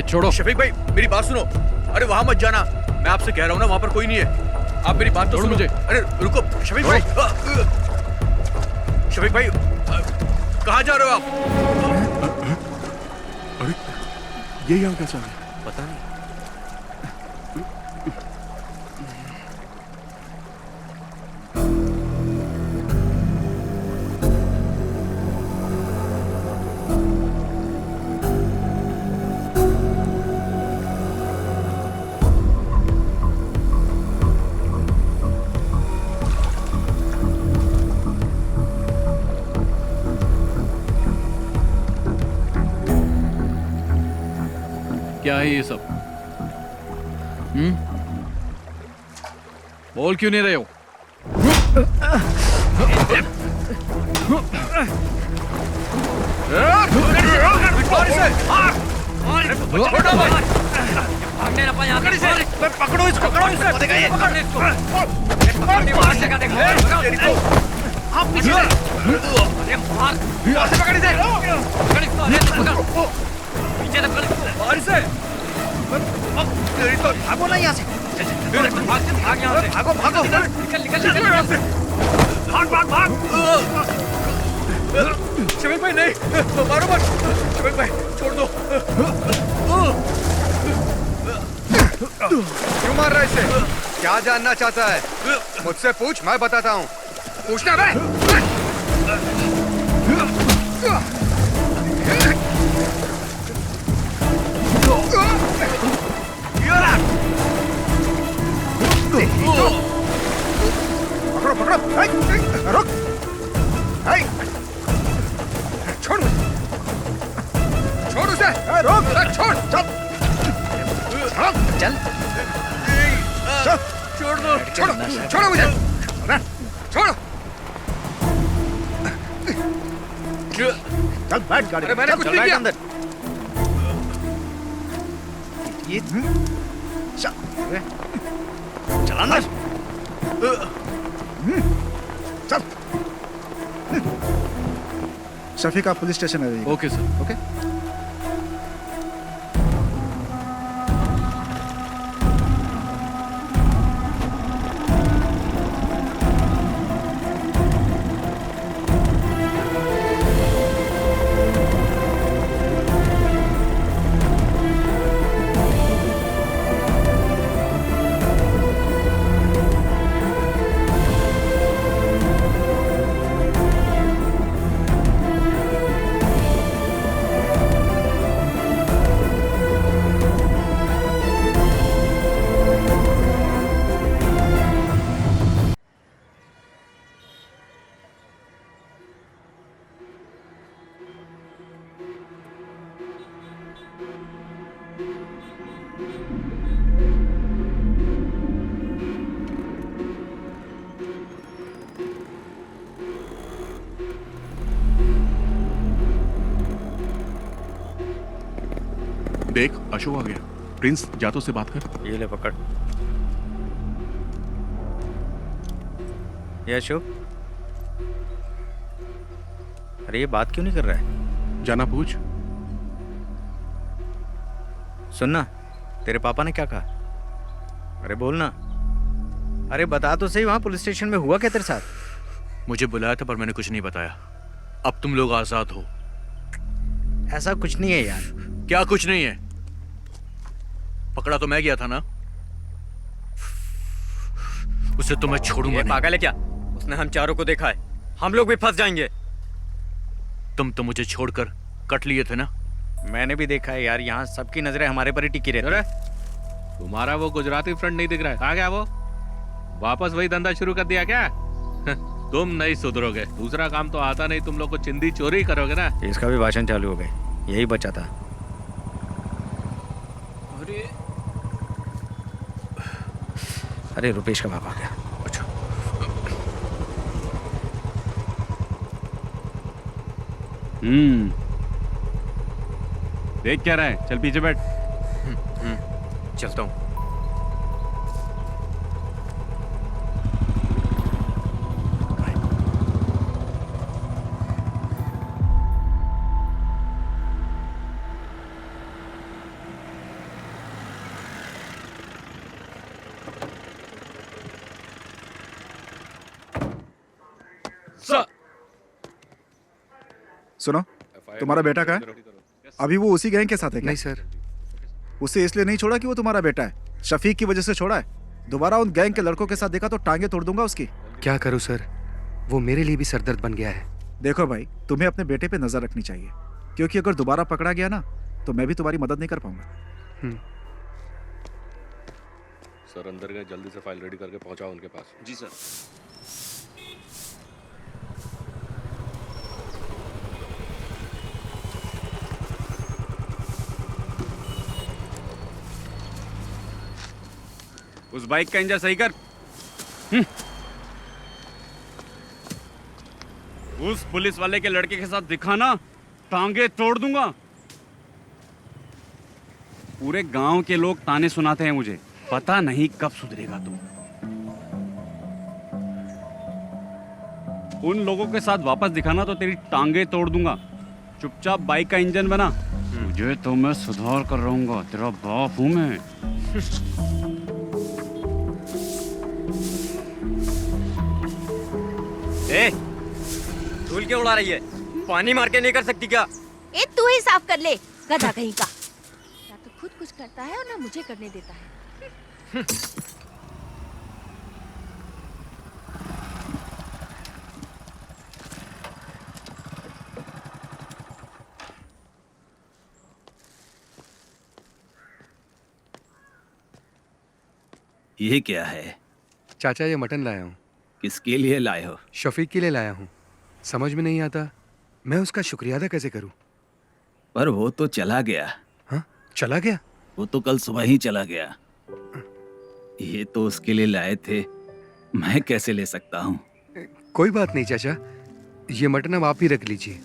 छोड़ो। शफीक भाई मेरी बात सुनो। अरे वहां मत जाना, मैं आपसे कह रहा हूँ ना, वहां पर कोई नहीं है। आप मेरी बात तो सुनो। मुझे। अरे रुको शफीक भाई। शफीक भाई कहाँ जा रहे हो आप? अरे ये यहाँ कैसा है? पता नहीं। क्या है ये सब? बोल क्यों नहीं रहे हो? पकड़ो इसको, पकड़ो भागो ना यहाँ से। भागो भागो, निकल यहाँ से। भाग। शफीक भाई नहीं, मारो मत। शफीक भाई छोड़ दो। क्यों मार रहा है इसे? क्या जानना चाहता है? मुझसे पूछ, मैं बताता हूँ। पूछना बे। पकड़ो पकड़ो, रुक, छोड़ मुझे, छोड़ उसे, रोक, छोड़, चल, चल, छोड़ दो, छोड़ो, छोड़ो मुझे, छोड़ो, चल बैठ गाड़ी, मैंने कुछ नहीं किया। ये चला ना। चल। शफीक आप पुलिस स्टेशन आ जाइए। Okay sir. ओके। देख अशोक आ गया। प्रिंस जा तो से बात कर। ये ले पकड़। ये अशोक, अरे ये बात क्यों नहीं कर रहा है? जाना पूछ। सुनना, तेरे पापा ने क्या कहा? अरे बोलना। अरे बता तो सही, वहां पुलिस स्टेशन में हुआ क्या तेरे साथ? मुझे बुलाया था पर मैंने कुछ नहीं बताया। अब तुम लोग आजाद हो। ऐसा कुछ नहीं है यार। क्या कुछ नहीं है? पकड़ा तो मैं गया था ना। उसे तो मैं छोड़ूंगा नहीं। पागल है क्या? उसने हम चारों को देखा है, हम लोग भी फंस जाएंगे। तुम तो मुझे छोड़कर कट लिए थे ना। मैंने भी देखा है यार, यहाँ सबकी नजरें हमारे पर ही टिकी रहती है। तुम्हारा वो गुजराती फ्रंट नहीं दिख रहा है? कहाँ गया वो? वापस वही धंधा शुरू कर दिया क्या? तुम नहीं सुधरोगे। दूसरा काम तो आता नहीं, तुम लोग को चिंदी चोरी करोगे ना। इसका भी भाषण चालू हो गए, यही बचा था। अरे रुपेश का बाप आ गया। अच्छा। देख क्या रहा है? चल पीछे बैठ। चलता हूँ। सुनो, तुम्हारा बेटा कहाँ है? अभी वो उसी गैंग के साथ है क्या? नहीं सर। उसे इसलिए नहीं छोड़ा कि वो तुम्हारा बेटा है, शफीक की वजह से छोड़ा है। दोबारा उन गैंग के लड़कों के साथ देखा तो टांगे तोड़ दूंगा उसकी। क्या करूं सर, वो मेरे लिए भी सरदर्द बन गया है। देखो भाई, तुम्हें अपने बेटे पे नजर रखनी चाहिए, क्योंकि अगर दोबारा पकड़ा गया ना तो मैं भी तुम्हारी मदद नहीं कर पाऊंगा। सर अंदर गए, जल्दी से फाइल रेडी करके पहुंचाओ उनके पास। जी सर। उस बाइक का इंजन सही कर। उस पुलिस वाले के लड़के के साथ दिखाना, टांगे तोड़ दूंगा। पूरे गांव के लोग ताने सुनाते हैं मुझे, पता नहीं कब सुधरेगा तू। उन लोगों के साथ वापस दिखाना तो तेरी टांगे तोड़ दूंगा। चुपचाप बाइक का इंजन बना। तुझे तो मैं सुधार कर रहूंगा, तेरा बाप हूं मैं। ए, धूल क्यों उड़ा रही है? पानी मार के नहीं कर सकती क्या? ए तू ही साफ कर ले, गधा कहीं का। या तो खुद कुछ करता है और ना मुझे करने देता है। ये क्या है? चाचा ये मटन लाया हूँ। किसके लिए लाए हो? शफीक के लिए लाया हूँ। समझ में नहीं आता मैं उसका शुक्रिया अदा कैसे करूँ। पर वो तो चला गया। हाँ, चला गया? वो तो कल सुबह ही चला गया। ये तो उसके लिए लाए थे, मैं कैसे ले सकता हूँ? कोई बात नहीं चाचा, ये मटन अब आप ही रख लीजिए।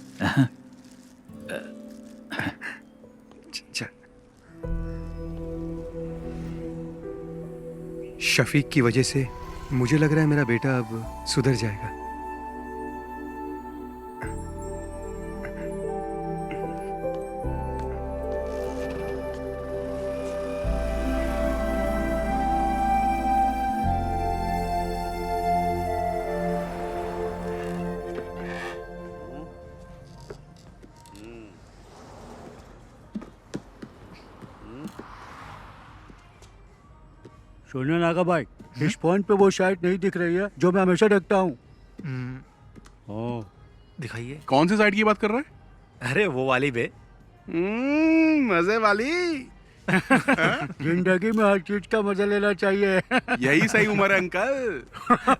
शफीक की वजह से मुझे लग रहा है मेरा बेटा अब सुधर जाएगा। सुनिए नागा भाई, इस फोन पे वो साइट नहीं दिख रही है जो मैं हमेशा देखता हूँ। दिखाइए। कौन सी साइड की बात कर रहा है? अरे वो वाली बे। मजे वाली। जिंदगी में हर चीज का मजा लेना चाहिए। यही सही उम्र है अंकल।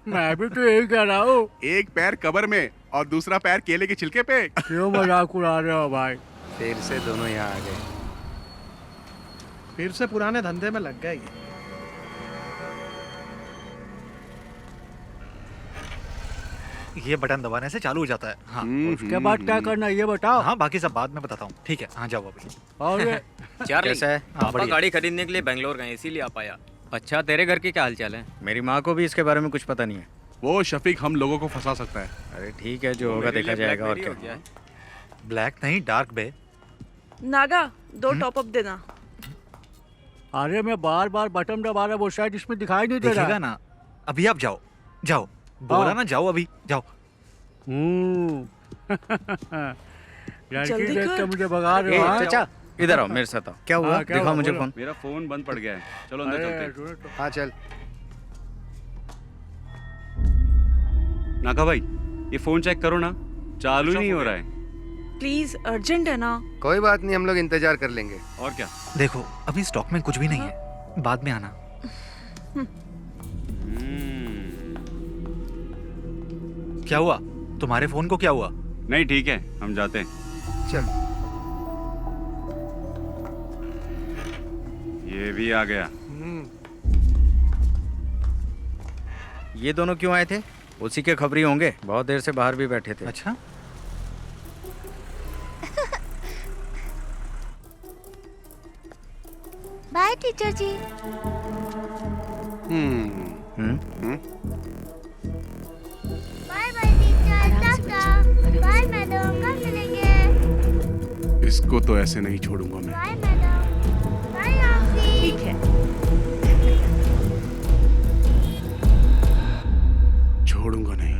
मैं भी तो यही कह रहा हूँ। एक पैर कब्र में और दूसरा पैर केले के छिलके पे। क्यों मजाक उड़ा रहे हो भाई? फिर से दोनों यहाँ आ गए। फिर से पुराने धंधे में लग गए। ये बटन दबाने से चालू हो जाता है। हाँ। उसके बाद क्या करना है ये बताओ। हाँ, बाकी सब बाद में बताता हूँ। ठीक है, हाँ जाओ अभी। चार्ली, कैसा है? पापा बढ़िया। गाड़ी खरीदने के लिए बेंगलोर गए इसीलिए आ पाया। अच्छा, तेरे घर के क्या हालचाल है? मेरी माँ को भी इसके बारे में कुछ पता नहीं है। वो शफीक हम लोगों को फंसा सकता है। अरे ठीक है, जो होगा देखा जाएगा। और क्या? ब्लैक नहीं, डार्क बे। नागा 2 टॉप अप देना। अरे मैं बार बार बटन दबा रहा, वो शायद इसमें दिखाई नहीं दे रहा। दिखेगा ना। अभी आप जाओ, जाओ। बोला ना जाओ, अभी जाओ। लड़की देख के मुझे भगा रहे हो। चाचा इधर आओ, मेरे साथ आओ। क्या हुआ? दिखाओ मुझे फोन। मेरा फोन बंद पड़ गया है, चलो अंदर चलते हैं। हाँ चल। नागा भाई, ये फोन चेक करो ना, चालू ही नहीं हो रहा है। प्लीज, अर्जेंट है ना। कोई बात नहीं, हम लोग इंतजार कर लेंगे। और क्या? देखो अभी स्टॉक में कुछ भी नहीं है, बाद में आना। क्या हुआ? तुम्हारे फोन को क्या हुआ? नहीं ठीक है, हम जाते हैं। चल। ये भी आ गया। ये दोनों क्यों आए थे? उसी के खबरी होंगे, बहुत देर से बाहर भी बैठे थे। अच्छा। Bye teacher ji. Bye bye teacher, टाटा। बाय मैडम, कब मिलेंगे? इसको तो ऐसे नहीं छोड़ूंगा मैं। Bye madam. Bye aunty. ठीक है, छोड़ूंगा नहीं।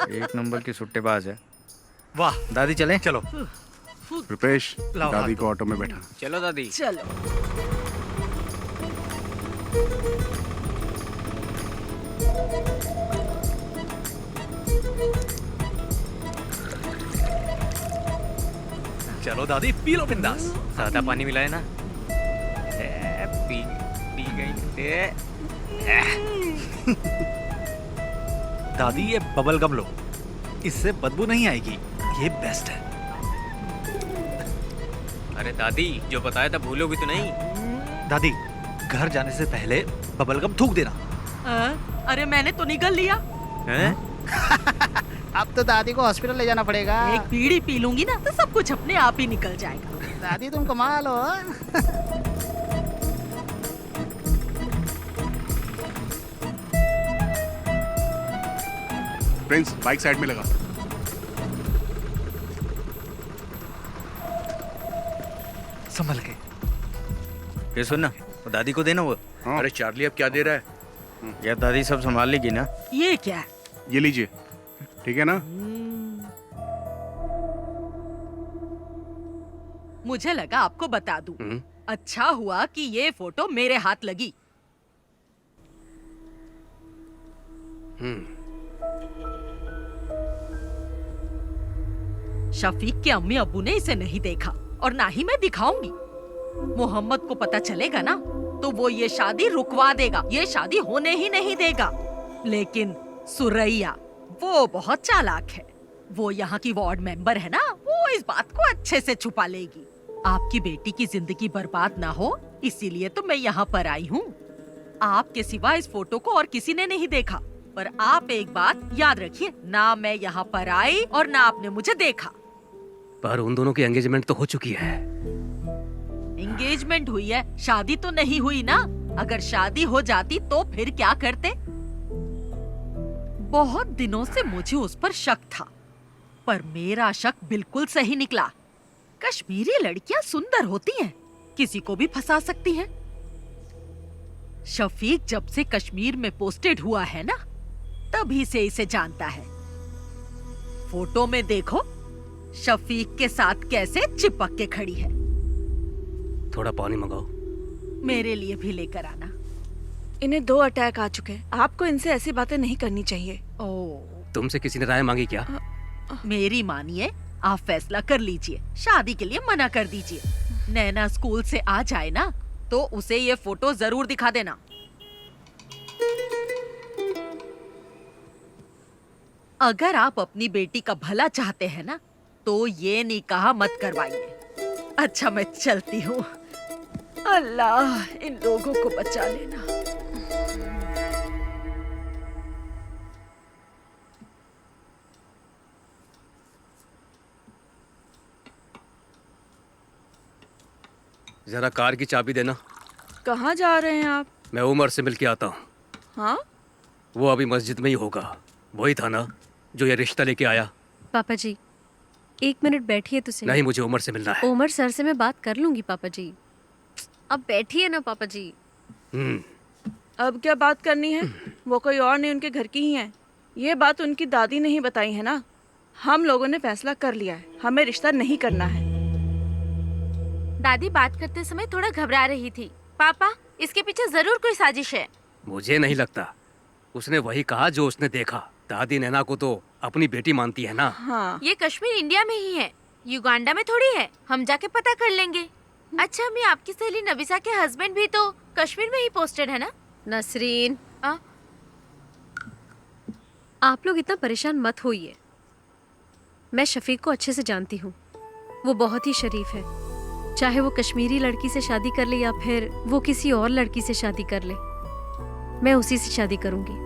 एक नंबर की सुट्टेबाज है। वाह। दादी चलें? चलो। रुपेश, लाओ दादी हाथ। को ऑटो में बैठा। चलो दादी। चलो। चलो दादी, पी लो बिंदास। सादा पानी मिलाए ना। पी पी गई। दादी ये बबल गम लो, इससे बदबू नहीं आएगी, ये बेस्ट है। अरे दादी, जो बताया था भूलोगी तो नहीं? दादी, घर जाने से पहले बबल गम थूक देना। अरे मैंने तो निकल लिया। अब तो दादी को हॉस्पिटल ले जाना पड़ेगा। एक बीड़ी पी लूंगी ना तो सब कुछ अपने आप ही निकल जाएगा। दादी तुम कमाल हो। प्रिंस, बाइक साइड में लगा। संभल के। ये सुन ना, वो दादी को देना वो। अरे चार्ली, अब क्या दे रहा है? यार दादी सब संभाल लेगी ना। ये क्या है? ये लीजिए, ठीक है ना? मुझे लगा आपको बता दूं। अच्छा हुआ कि ये फोटो मेरे हाथ लगी। शफीक के अम्मी अब्बू ने इसे नहीं देखा और ना ही मैं दिखाऊंगी। मोहम्मद को पता चलेगा ना तो वो ये शादी रुकवा देगा, ये शादी होने ही नहीं देगा। लेकिन सुरैया वो बहुत चालाक है। वो यहाँ की वार्ड मेंबर है ना, वो इस बात को अच्छे से छुपा लेगी। आपकी बेटी की जिंदगी बर्बाद ना हो इसीलिए तो मैं यहाँ पर आई हूँ। आपके सिवा इस फोटो को और किसी ने नहीं देखा। पर आप एक बात याद रखिए, ना मैं यहाँ पर आई और ना आपने मुझे देखा। पर उन दोनों की एंगेजमेंट तो हो चुकी है। एंगेजमेंट हुई है, शादी तो नहीं हुई ना। अगर शादी हो जाती तो फिर क्या करते? बहुत दिनों से मुझे उस पर शक था, पर मेरा शक बिल्कुल सही निकला। कश्मीरी लड़कियां सुंदर होती हैं, किसी को भी फंसा सकती हैं। शफीक जब से कश्मीर में पोस्टेड हुआ है ना, तभी से इसे जानता है। फोटो में देखो शफीक के साथ कैसे चिपक के खड़ी है। थोड़ा पानी मंगाओ। मेरे लिए भी लेकर आना। इन्हें 2 अटैक आ चुके हैं। आपको इनसे ऐसी बातें नहीं करनी चाहिए। तुमसे किसी ने राय मांगी क्या? मेरी मानिए, आप फैसला कर लीजिए। शादी के लिए मना कर दीजिए। नैना स्कूल से आ जाए ना तो उसे ये फोटो जरूर दिखा देना। अगर आप अपनी बेटी का भला चाहते हैं ना तो ये निकाह मत करवाइए। अच्छा मैं चलती हूँ। अल्लाह इन लोगों को बचा लेना। जरा कार की चाबी देना। कहाँ जा रहे हैं आप? मैं उमर से मिल के आता हूँ। हाँ? वो अभी मस्जिद में ही होगा। वही था ना जो ये रिश्ता लेके आया। पापा जी 1 मिनट बैठिए तो सही। नहीं, मुझे उमर से मिलना है। उमर सर से मैं बात कर लूंगी पापा जी। अब बैठिए ना पापा जी। अब क्या बात करनी है? वो कोई और नहीं, उनके घर की ही है। ये बात उनकी दादी ने ही बताई है ना। हम लोगों ने फैसला कर लिया है, हमें रिश्ता नहीं करना है। दादी बात करते समय थोड़ा घबरा रही थी। पापा इसके पीछे जरूर कोई साजिश है। मुझे नहीं लगता। उसने वही कहा जो उसने देखा। दादी नैना को तो अपनी बेटी मानती है ना। हाँ। ये कश्मीर इंडिया में ही है, युगांडा में थोड़ी है। हम जाके पता कर लेंगे। अच्छा मैं आपकी सहेली नबिसा के हस्बैंड भी तो कश्मीर में ही पोस्टेड है ना? नसरीन आप लोग इतना परेशान मत होइए। मैं शफीक को अच्छे से जानती हूँ। वो बहुत ही शरीफ है। चाहे वो कश्मीरी लड़की से शादी कर ले या फिर वो किसी और लड़की से शादी कर ले, मैं उसी से शादी करूंगी।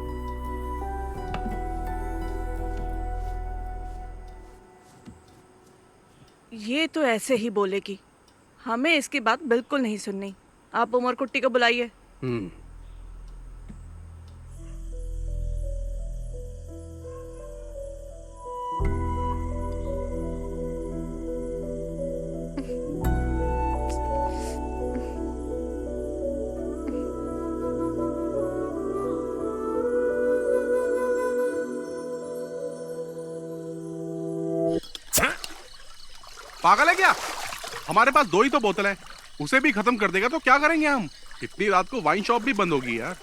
ये तो ऐसे ही बोलेगी। हमें इसकी बात बिल्कुल नहीं सुननी। आप उमर कुट्टी को बुलाइए। पागल है क्या? हमारे पास 2 ही तो बोतल है, उसे भी खत्म कर देगा तो क्या करेंगे हम? इतनी रात को वाइन शॉप भी बंद होगी यार।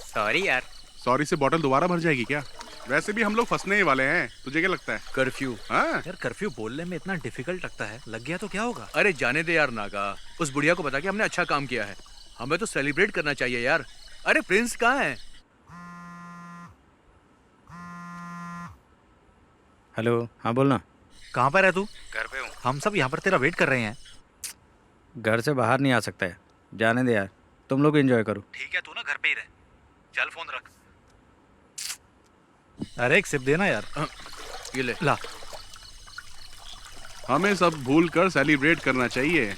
सॉरी यार। सॉरी से बोतल दोबारा भर जाएगी क्या? वैसे भी हम लोग फंसने ही वाले हैं। तुझे क्या लगता है? कर्फ्यू। हाँ यार कर्फ्यू बोलने में इतना डिफिकल्ट लगता है। लग गया तो क्या होगा? अरे जाने दे यार नागा। उस बुढ़िया को बता के हमने अच्छा काम किया है। हमें तो सेलिब्रेट करना चाहिए यार। अरे प्रिंस कहाँ है? हेलो, हाँ बोलना। कहाँ पर है तू? घर पे हूँ। हम सब यहाँ पर तेरा वेट कर रहे हैं। घर से बाहर नहीं आ सकता है। जाने दे यार, तुम लोग एंजॉय करो। ठीक है, तू ना घर पे ही रह। चल फोन रख। अरे एक सिप देना यार। ये ले। ला। हमें सब भूल कर सेलिब्रेट करना चाहिए।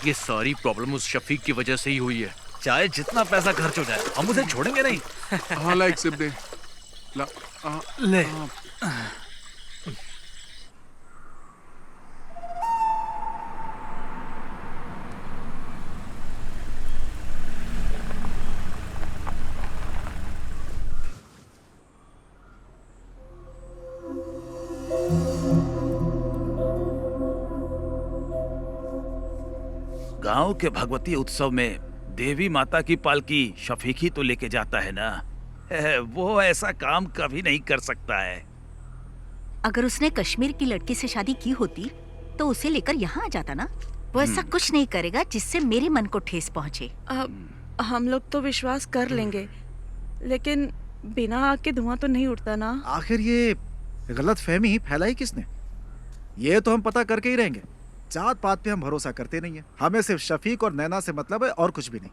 ये सारी प्रॉब्लम उस शफीक की वजह से ही हुई है। चाहे जितना पैसा खर्च हो जाए हम उसे छोड़ेंगे नहीं। हाँ ला, एक सिप दे। ला। ले। गांव के भगवती उत्सव में देवी माता की पालकी शफीक ही तो लेके जाता है ना। वो ऐसा काम कभी नहीं कर सकता है। अगर उसने कश्मीर की लड़की से शादी की होती तो उसे लेकर यहाँ आ जाता ना। वो ऐसा कुछ नहीं करेगा जिससे मेरे मन को ठेस पहुँचे। हम लोग तो विश्वास कर लेंगे, लेकिन बिना आग के धुआं तो नहीं उठता ना। आखिर ये गलत फहमी फैलाई किसने? ये तो हम पता करके ही रहेंगे। जात पात पे हम भरोसा करते नहीं है। हमें सिर्फ शफीक और नैना से मतलब है और कुछ भी नहीं।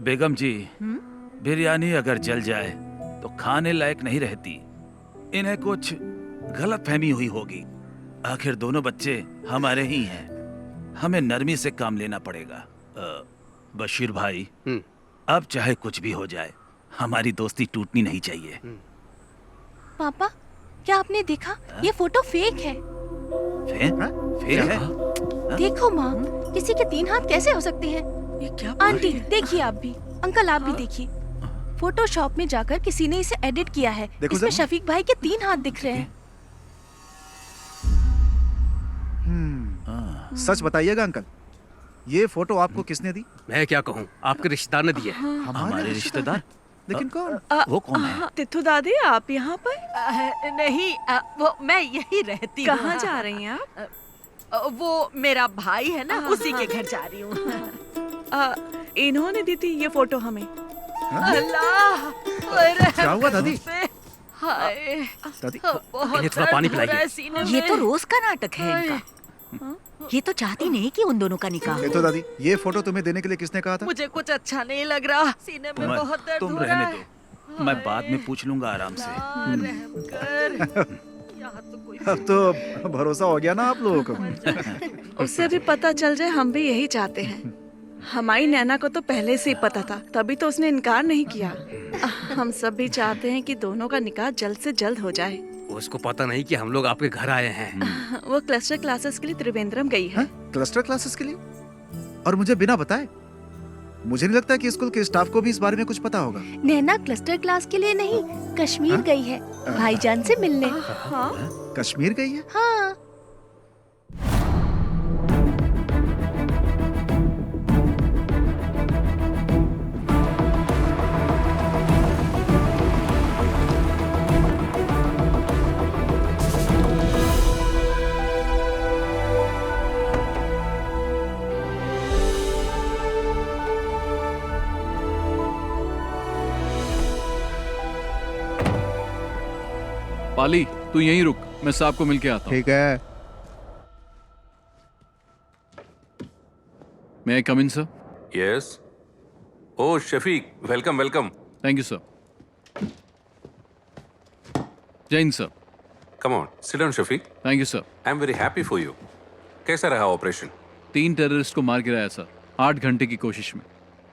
बेगम जी, बिरयानी अगर जल जाए तो खाने लायक नहीं रहती। इन्हें कुछ गलत फहमी हुई होगी। आखिर दोनों बच्चे हमारे ही हैं। हमें नरमी से काम लेना पड़ेगा। बशीर भाई, अब चाहे कुछ भी हो जाए, हमारी दोस्ती टूटनी नहीं चाहिए। पापा, क्या आपने देखा? ये फोटो फेक है। फेक है? देखो माँ, किसी के 3 हाथ कैसे हो सकते हैं? ये क्या? आंटी देखिए, आप भी, अंकल आप भी देखिए। फोटोशॉप में जाकर किसी ने इसे एडिट किया है। इसमें शफीक भाई के 3 हाथ दिख रहे हैं। सच बताइएगा अंकल, ये फोटो आपको किसने दी? मैं क्या कहूँ, आपके रिश्तेदार ने दिए। हमारे रिश्तेदार? लेकिन कौन? वो कौन है? तिथु दादी, आप यहाँ पर? नहीं, वो मैं यही रहती हूँ। कहाँ जा रही हैं आप? वो मेरा भाई है ना, उसी के घर जा रही हूँ। इन्होंने दी थी ये फोटो हमें। अल्लाह, क्या हुआ दादी? हाय, दादी, बहुत थोड़ा पानी पिलाइए। ये तो रोज का नाटक है इनका। ये तो चाहती नहीं कि उन दोनों का निकाह हो। तो दादी, ये फोटो तुम्हें देने के लिए किसने कहा था? मुझे कुछ अच्छा नहीं लग रहा, सीने में बहुत दर्द तुम हो रहा रहने है। दो, मैं बाद में पूछ लूंगा आराम से। रहम कर। यहाँ तो कोई अब तो भरोसा हो गया ना आप लोगों को। उससे भी पता चल जाए, हम भी यही चाहते हैं। हमारी नैना को तो पहले से ही पता था, तभी तो उसने इनकार नहीं किया। हम सब भी चाहते हैं कि दोनों का निकाह जल्द से जल्द हो जाए। उसको पता नहीं कि हम लोग आपके घर आए हैं। वो क्लस्टर क्लासेस के लिए त्रिवेंद्रम गई है। क्लस्टर क्लासेस के लिए? और मुझे बिना बताए? मुझे नहीं लगता कि स्कूल के स्टाफ को भी इस बारे में कुछ पता होगा। नैना क्लस्टर क्लास के लिए नहीं, कश्मीर गई है भाईजान से मिलने। कश्मीर गई है? हाँ। पाली, तू यहीं रुक, मैं साहब को मिलके आता हूँ। ठीक है। May I come in, sir? Yes. Oh, Shafiq, welcome, welcome. Thank you, sir. Jain, sir. Come on, sit down, Shafiq. Thank you, sir. I'm very happy for you. कैसा रहा ऑपरेशन? 3 टेररिस्ट को मार गिराया सर, 8 घंटे की कोशिश में।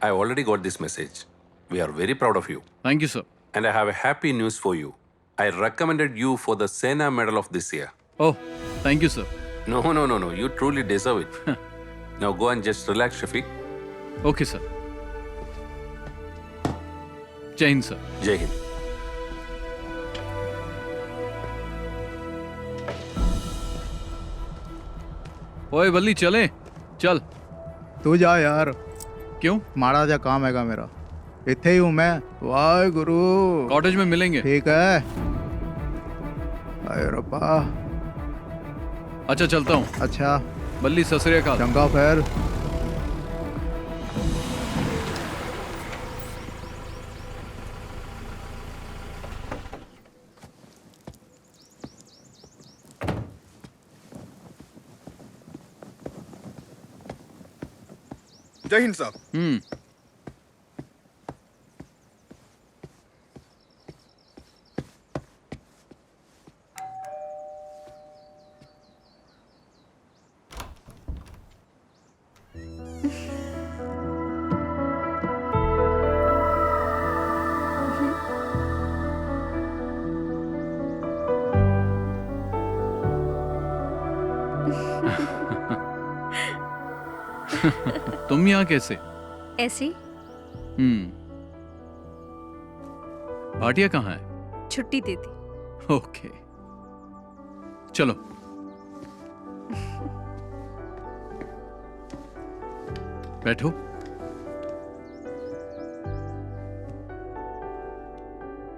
I already got this message. We are very proud of you. Thank you, sir. And I have a happy news for you. I recommended you for the Sena Medal of this year. Oh, thank you, sir. No. You truly deserve it. Now go and just relax, Shafiq. Okay, sir. Jai Hind, sir. Jai Hind. ओए बल्ली, चले चल। तू जा यार। क्यों? माड़ा जा काम हैगा मेरा। इत्थे ही हूँ मैं। वाहे गुरु। कॉटेज में मिलेंगे। ठीक है। अरे रब्बा। अच्छा चलता हूँ। अच्छा। बल्ली, सत श्री अकाल। चंगा फिर। जय हिंद साहब। तुम यहाँ कैसे? ऐसे। भाटिया कहाँ है? छुट्टी दे दी। ओके, चलो। बैठो।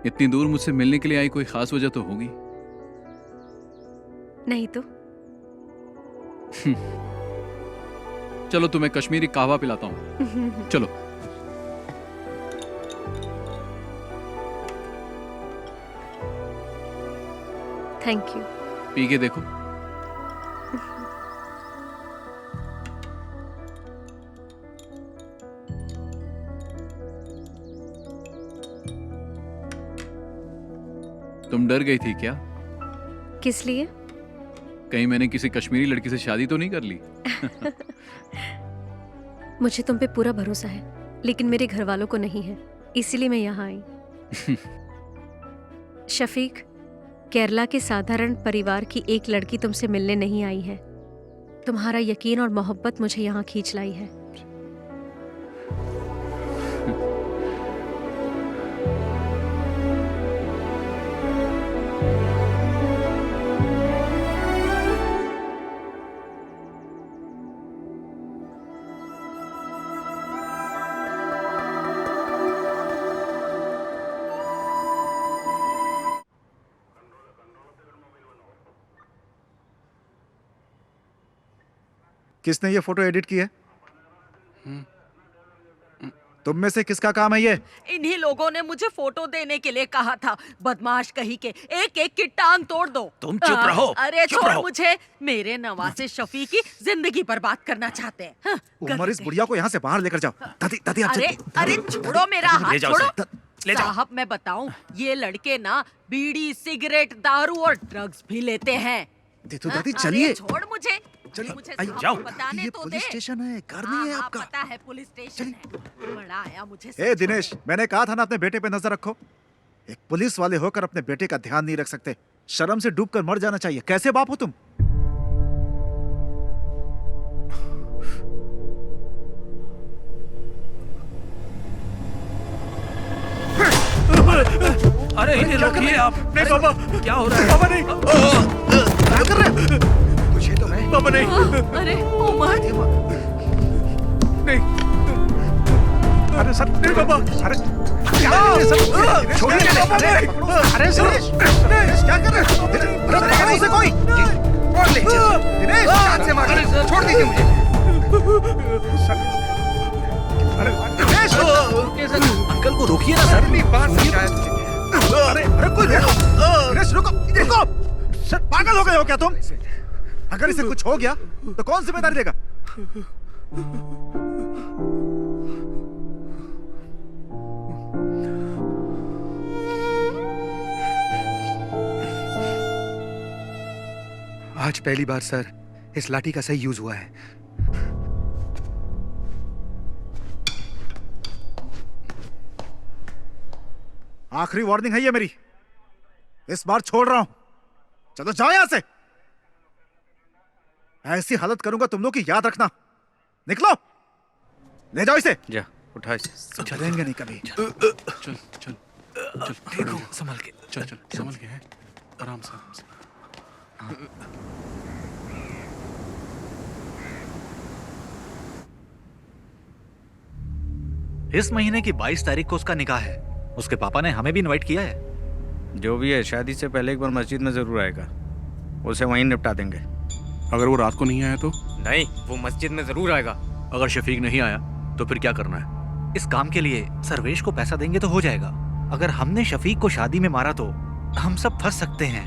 इतनी दूर मुझसे मिलने के लिए आई, कोई खास वजह तो होगी। नहीं तो चलो तुम्हें कश्मीरी कहवा पिलाता हूँ। चलो। Thank you. पी के देखो। तुम डर गई थी क्या? किस लिए? कहीं मैंने किसी कश्मीरी लड़की से शादी तो नहीं कर ली? मुझे तुम पे पूरा भरोसा है, लेकिन मेरे घर वालों को नहीं है, इसीलिए मैं यहाँ आई। शफीक, केरला के साधारण परिवार की एक लड़की तुमसे मिलने नहीं आई है। तुम्हारा यकीन और मोहब्बत मुझे यहाँ खींच लाई है। किसने ये फोटो एडिट की है? तुम में से किसका काम है ये? इन्हीं लोगों ने मुझे फोटो देने के लिए कहा था। बदमाश कहीं के, एक एक की टांग तोड़ दो। तुम चुप रहो। अरे चुप छोड़ रहो। मुझे। मेरे नवासे शफी की जिंदगी बर्बाद करना चाहते हैं। हाँ, उमर, इस बुढ़िया को यहाँ से बाहर लेकर जाओ। दादी दादी आप अरे अरे छोड़ो मेरा हाथ, ले जाओ छोड़ो। उसे, ले जाओ। साहब मैं बताऊं, ये लड़के ना बीड़ी, सिगरेट, दारू और ड्रग्स भी लेते हैं। दे तो हाँ, दादी, अरे चलिए। छोड़ मुझे। चलिए, मुझे आइए, साहब जाओ। को बताने ये तो पुलिस दे। स्टेशन है, घर नहीं है हाँ, आपका। पता है पुलिस स्टेशन है। बड़ा आया मुझे ए समझ दिनेश, मैंने कहा था ना अपने बेटे पे नजर रखो। एक पुलिस वाले होकर अपने बेटे का ध्यान नहीं रख सकते। शर्म से डूबकर मर जाना चाहिए। कैसे बाप हो तुम? अरे इन्हें रोकिए आप। नहीं पापा, क्या हो रहा है? पापा नहीं। क्या कर रहे हो? तुझे तो मैं। पापा नहीं। अरे उमर, नहीं। अरे सर, नहीं पापा। अरे क्या है सर? छोड़िए पापा नहीं। अरे दिनेश, क्या कर रहे हो? अरे पकड़ो उसे कोई। पकड़ ले। दिनेश, हाथ से मार। छोड़ दीजिए मुझे। अरे दिनेश, अंकल को रोकिए ना सर। नहीं बात शिकायत मुझे। अरे अरे कोई रुको। दिनेश रुको, रुको। सर पागल हो गए हो क्या तुम? अगर इसे कुछ हो गया तो कौन जिम्मेदारी लेगा? आज पहली बार सर इस लाठी का सही यूज हुआ है। आखिरी वार्निंग है ये मेरी। इस बार छोड़ रहा हूं। चलो जाओ यहां से। ऐसी हालत करूंगा तुम लोग की, याद रखना। निकलो, ले जाओ इसे। जा उठा इसे। चलेंगे नहीं कभी। चल चल चल ठीक हो, संभल के। चल चल संभल के है, आराम से आराम से। इस महीने की 22 तारीख को उसका निकाह है। उसके पापा ने हमें भी इनवाइट किया है। जो भी है, शादी से पहले एक बार मस्जिद में जरूर आएगा। उसे वहीं निपटा देंगे। अगर वो रात को नहीं आया तो? नहीं, वो मस्जिद में जरूर आएगा। अगर शफीक नहीं आया तो फिर क्या करना है? इस काम के लिए सर्वेश को पैसा देंगे तो हो जाएगा। अगर हमने शफीक को शादी में मारा तो हम सब फंस सकते हैं।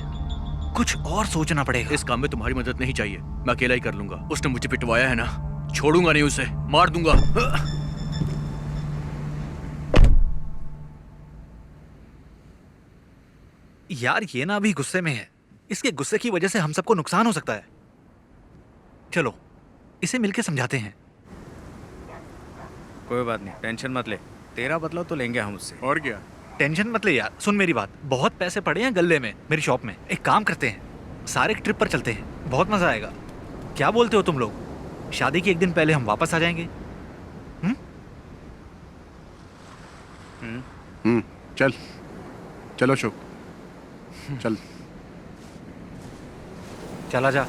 कुछ और सोचना पड़ेगा। इस काम में तुम्हारी मदद नहीं चाहिए, मैं अकेला ही कर लूंगा। उसने मुझे पिटवाया है ना, छोड़ूंगा नहीं उसे, मार दूंगा। यार ये ना अभी गुस्से में है। इसके गुस्से की वजह से हम सबको नुकसान हो सकता है। चलो इसे मिलके समझाते हैं। कोई बात नहीं, टेंशन मत ले। तेरा बदला तो लेंगे हम उससे। और क्या? टेंशन मत ले यार। सुन मेरी बात, बहुत पैसे पड़े हैं गल्ले में मेरी शॉप में। एक काम करते हैं, सारे एक ट्रिप पर चलते हैं, बहुत मजा आएगा। क्या बोलते हो तुम लोग? शादी के एक दिन पहले हम वापस आ जाएंगे। चल चलो शुभ, चल चला जा।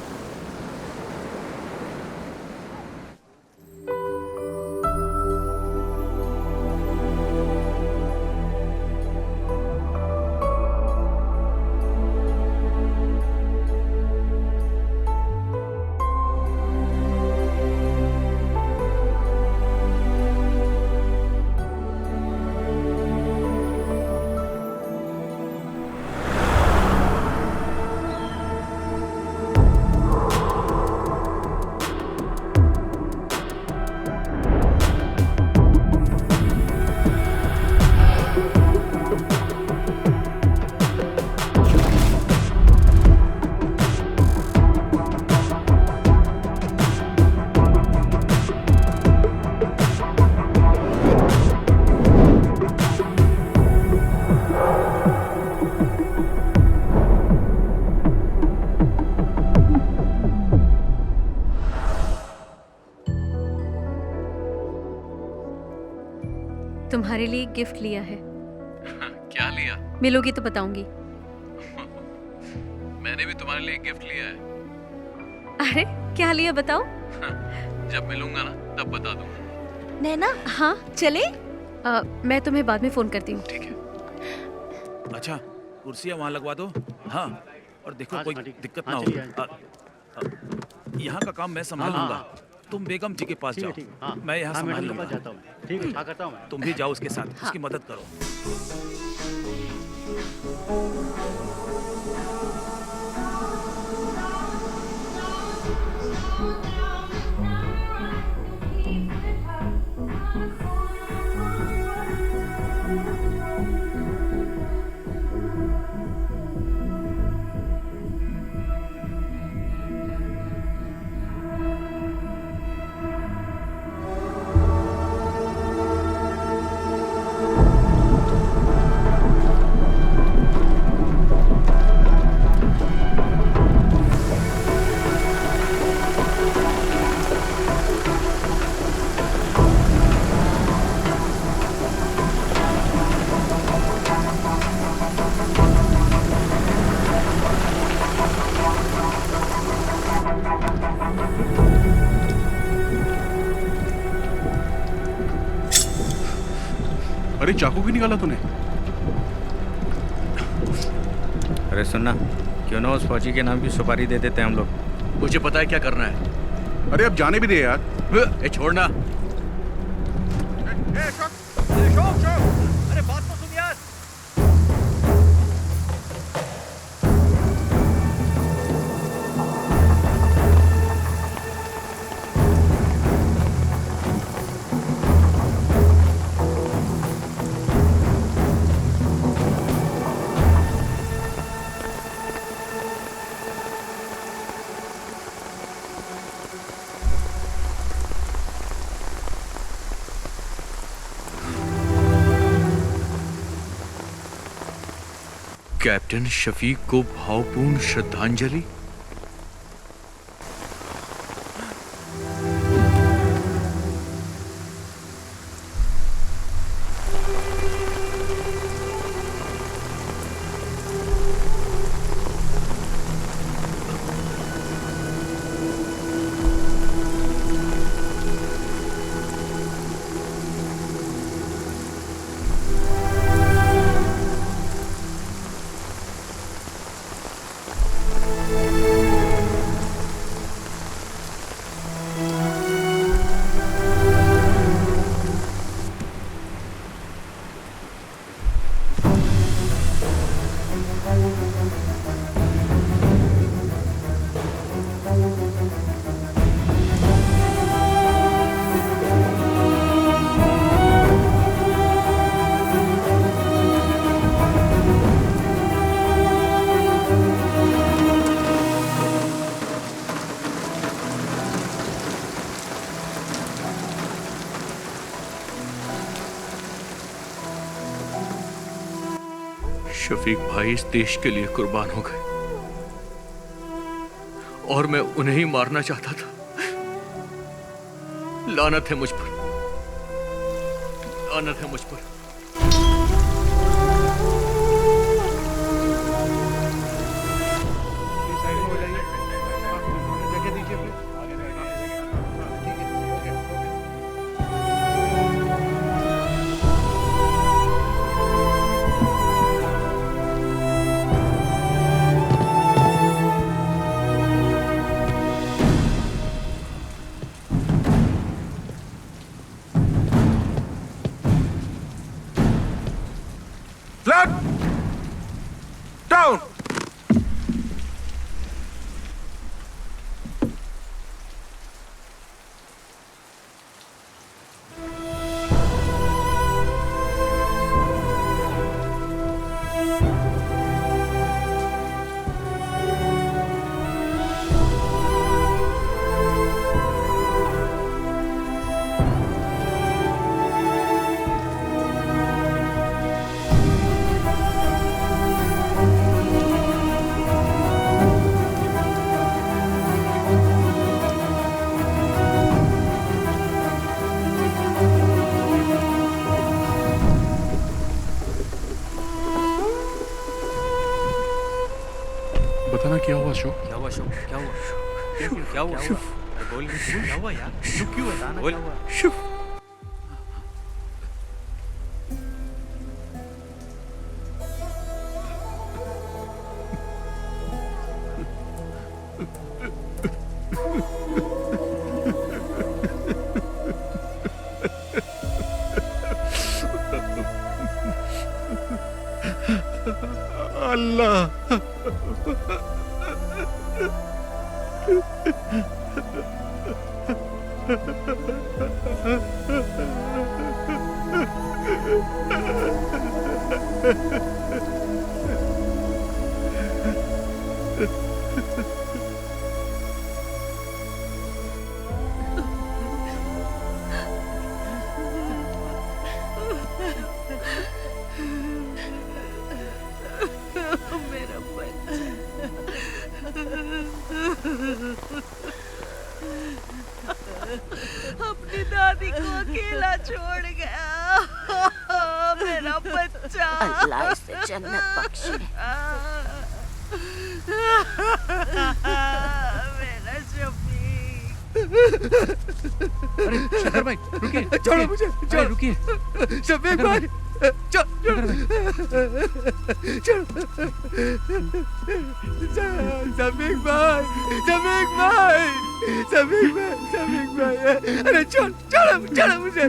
तुम्हारे लिए एक गिफ्ट लिया है। क्या लिया? मिलोगी तो बताऊंगी। मैंने भी तुम्हारे लिए एक गिफ्ट लिया है। अरे क्या लिया बताओ? जब मिलूंगा ना तब बता दूंगा। नैना, हाँ चले? मैं तुम्हें बाद में फोन करती हूँ। ठीक है। अच्छा, कुर्सियाँ वहाँ लगवा दो। हाँ, और देखो कोई दिक्कत ना हो। यहाँ का काम मैं संभालूंगा। तुम बेगम जी के पास जाओ। मैं यहाँ संभाल लूंगा। ठीक है, करता हूँ मैं। तुम भी जाओ उसके साथ, उसकी मदद करो। अरे चाकू क्यों निकाला तूने? अरे सुनना, क्यों ना उस फौजी के नाम की सुपारी दे देते हैं हम लोग। मुझे पता है क्या करना है। अरे अब जाने भी दे यार। ए छोड़ना। अरे बात तो सुन यार। कैप्टन शफीक को भावपूर्ण श्रद्धांजलि। शफीक भाई इस देश के लिए कुर्बान हो गए और मैं उन्हें ही मारना चाहता था। लानत है मुझ पर, लानत है मुझ पर। क्या हुआ अशोक? क्या हुआ अशोक? क्या हुआ? क्या हुआ? अरे बोल क्या हुआ यार? क्यों बताना बोल। क्या हुआ? मेरा बच्चा। अपनी दादी को अकेला छोड़ गया मेरा बच्चा। अल्लाह इसे जन्नत बख्शे। मेरा शफीक। अरे शंकर भाई रुकिए, छोड़ो मुझे, अरे रुकिए शफीक भाई, शफीक भाई, अरे छोड़ो मुझे।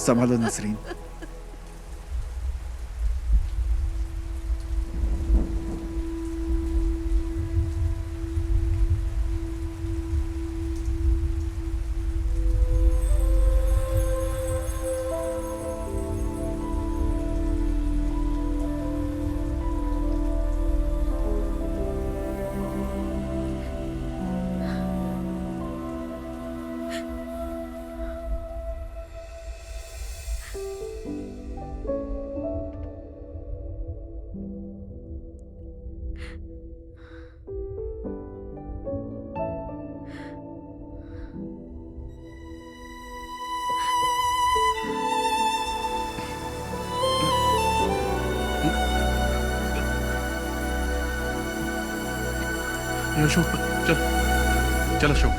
संभालो नसरीन। अशोक चल चल अशोक।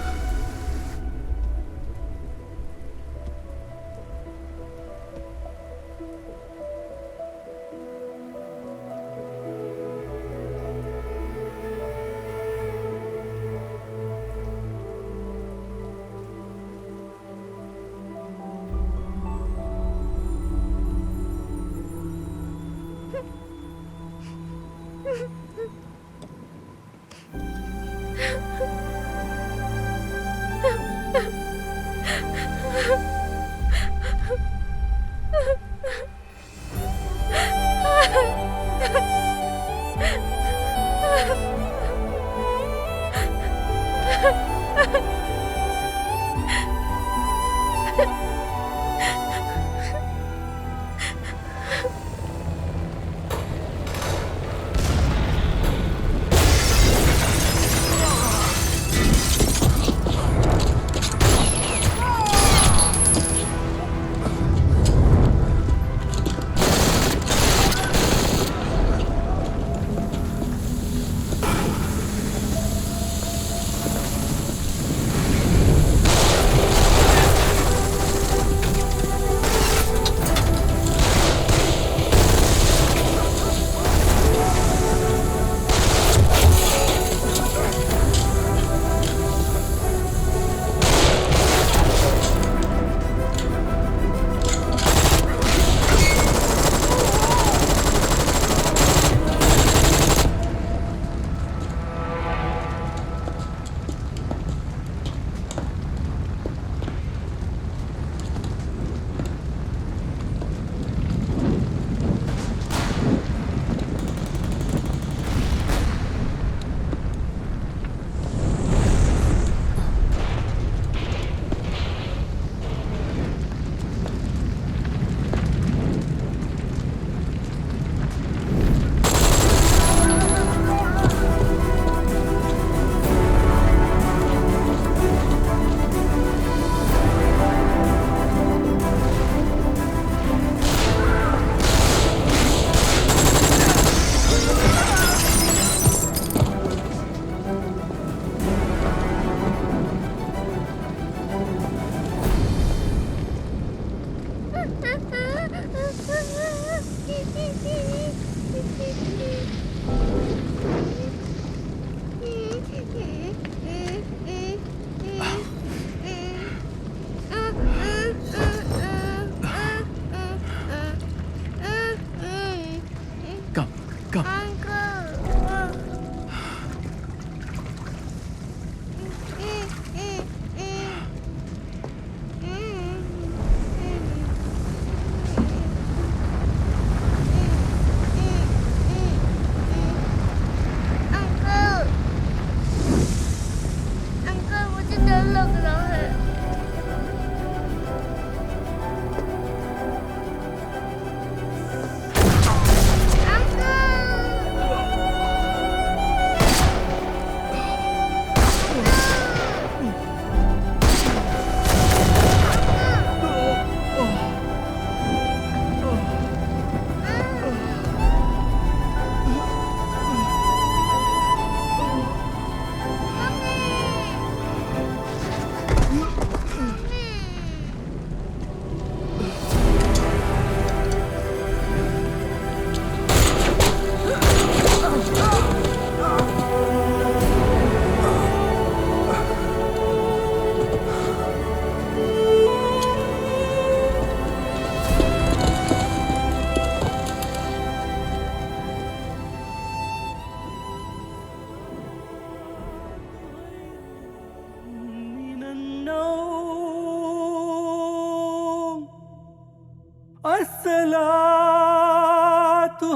अस्सलातु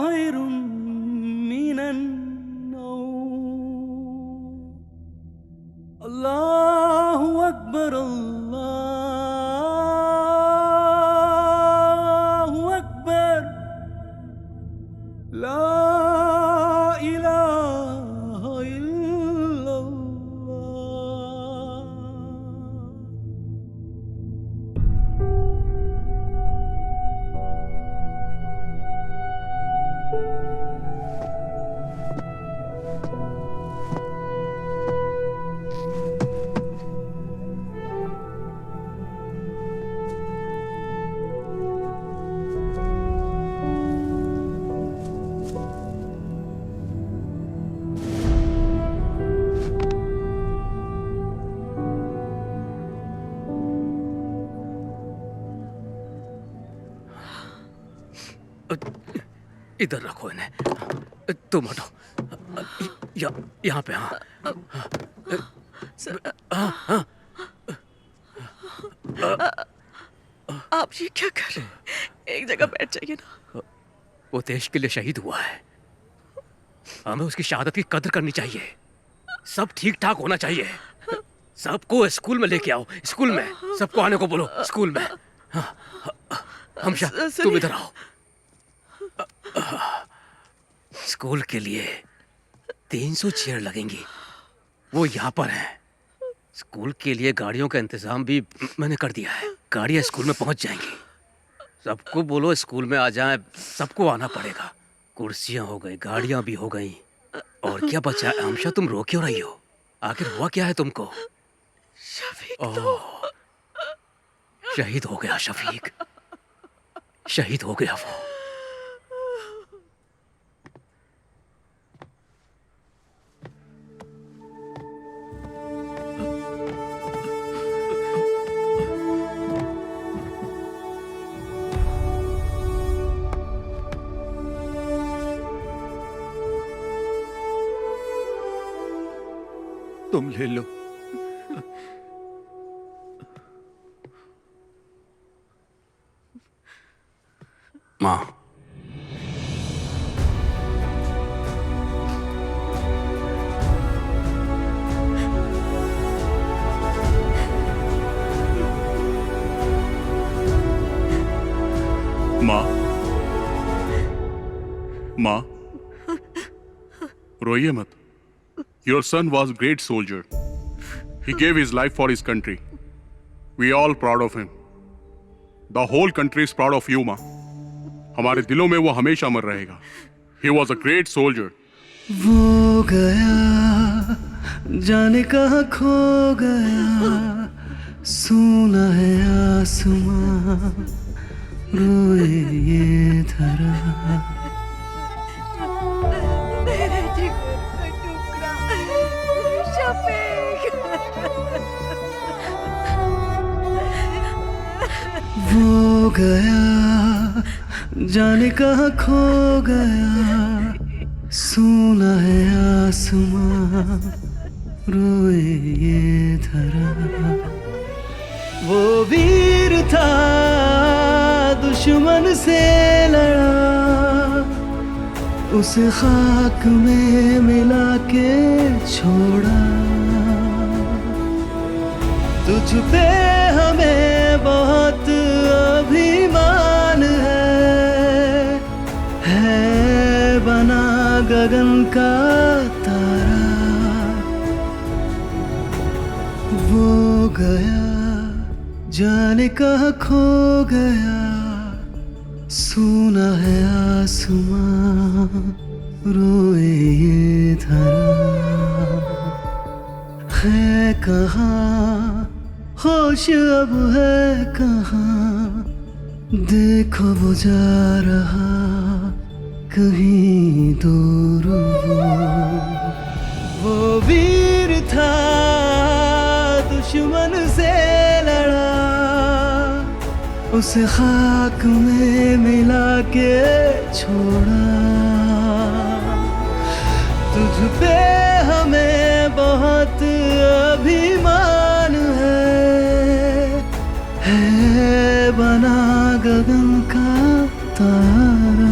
खैरुम मिनन नौम। अल्लाहु अकबर अल्लाहु अकबर ला इलाहा इल्लल्लाह। इधर रखो इन्हें। तुम हटो। यहाँ पे। हाँ हाँ। आप ये क्या कर रहे हैं? एक जगह बैठ जाइए ना। वो देश के लिए शहीद हुआ है, हमें उसकी शहादत की कदर करनी चाहिए। सब ठीक ठाक होना चाहिए। सबको स्कूल में लेके आओ। स्कूल में सबको आने को बोलो। स्कूल में। हमशा तुम इधर आओ। स्कूल के लिए 300 चेयर लगेंगी, वो यहाँ पर है। स्कूल के लिए गाड़ियों का इंतजाम भी मैंने कर दिया है। गाड़ियाँ स्कूल में पहुँच जाएंगी। सबको बोलो स्कूल में आ जाएं। सबको आना पड़ेगा। कुर्सियाँ हो गई, गाड़ियाँ भी हो गई, और क्या बचा? हमशा तुम रो क्यों रही हो? आखिर हुआ क्या है तुमको? शहीद हो गया शफीक, शहीद हो गया वो। तुम ले लो। माँ, माँ, माँ, रोइए मत। Your son was a great soldier. He gave his life for his country. We are all proud of him. The whole country is proud of you, माँ। हमारे दिलों में वो हमेशा अमर रहेगा। He was a great soldier. वो गया जाने कहाँ खो गया, सुना है आसमां, रोए ये धरा। वो गया जाने कहाँ खो गया, सुना है आसमां, रोए ये धरा। वो वीर था दुश्मन से लड़ा, उसे खाक में मिला के छोड़ा। तुझ पे हमें बहुत अभिमान है बना गगन का तारा। वो गया जाने कहाँ खो गया, सुना है आसमां, रोए ये धरा। है कहाँ होश अब है कहाँ, देखो वो जा रहा कहीं दूर। वो वीर था दुश्मन से लड़ा, उसे खाक में मिला के छोड़ा। तुझ पे हमें बहुत अभिमान है बना गगन का तारा।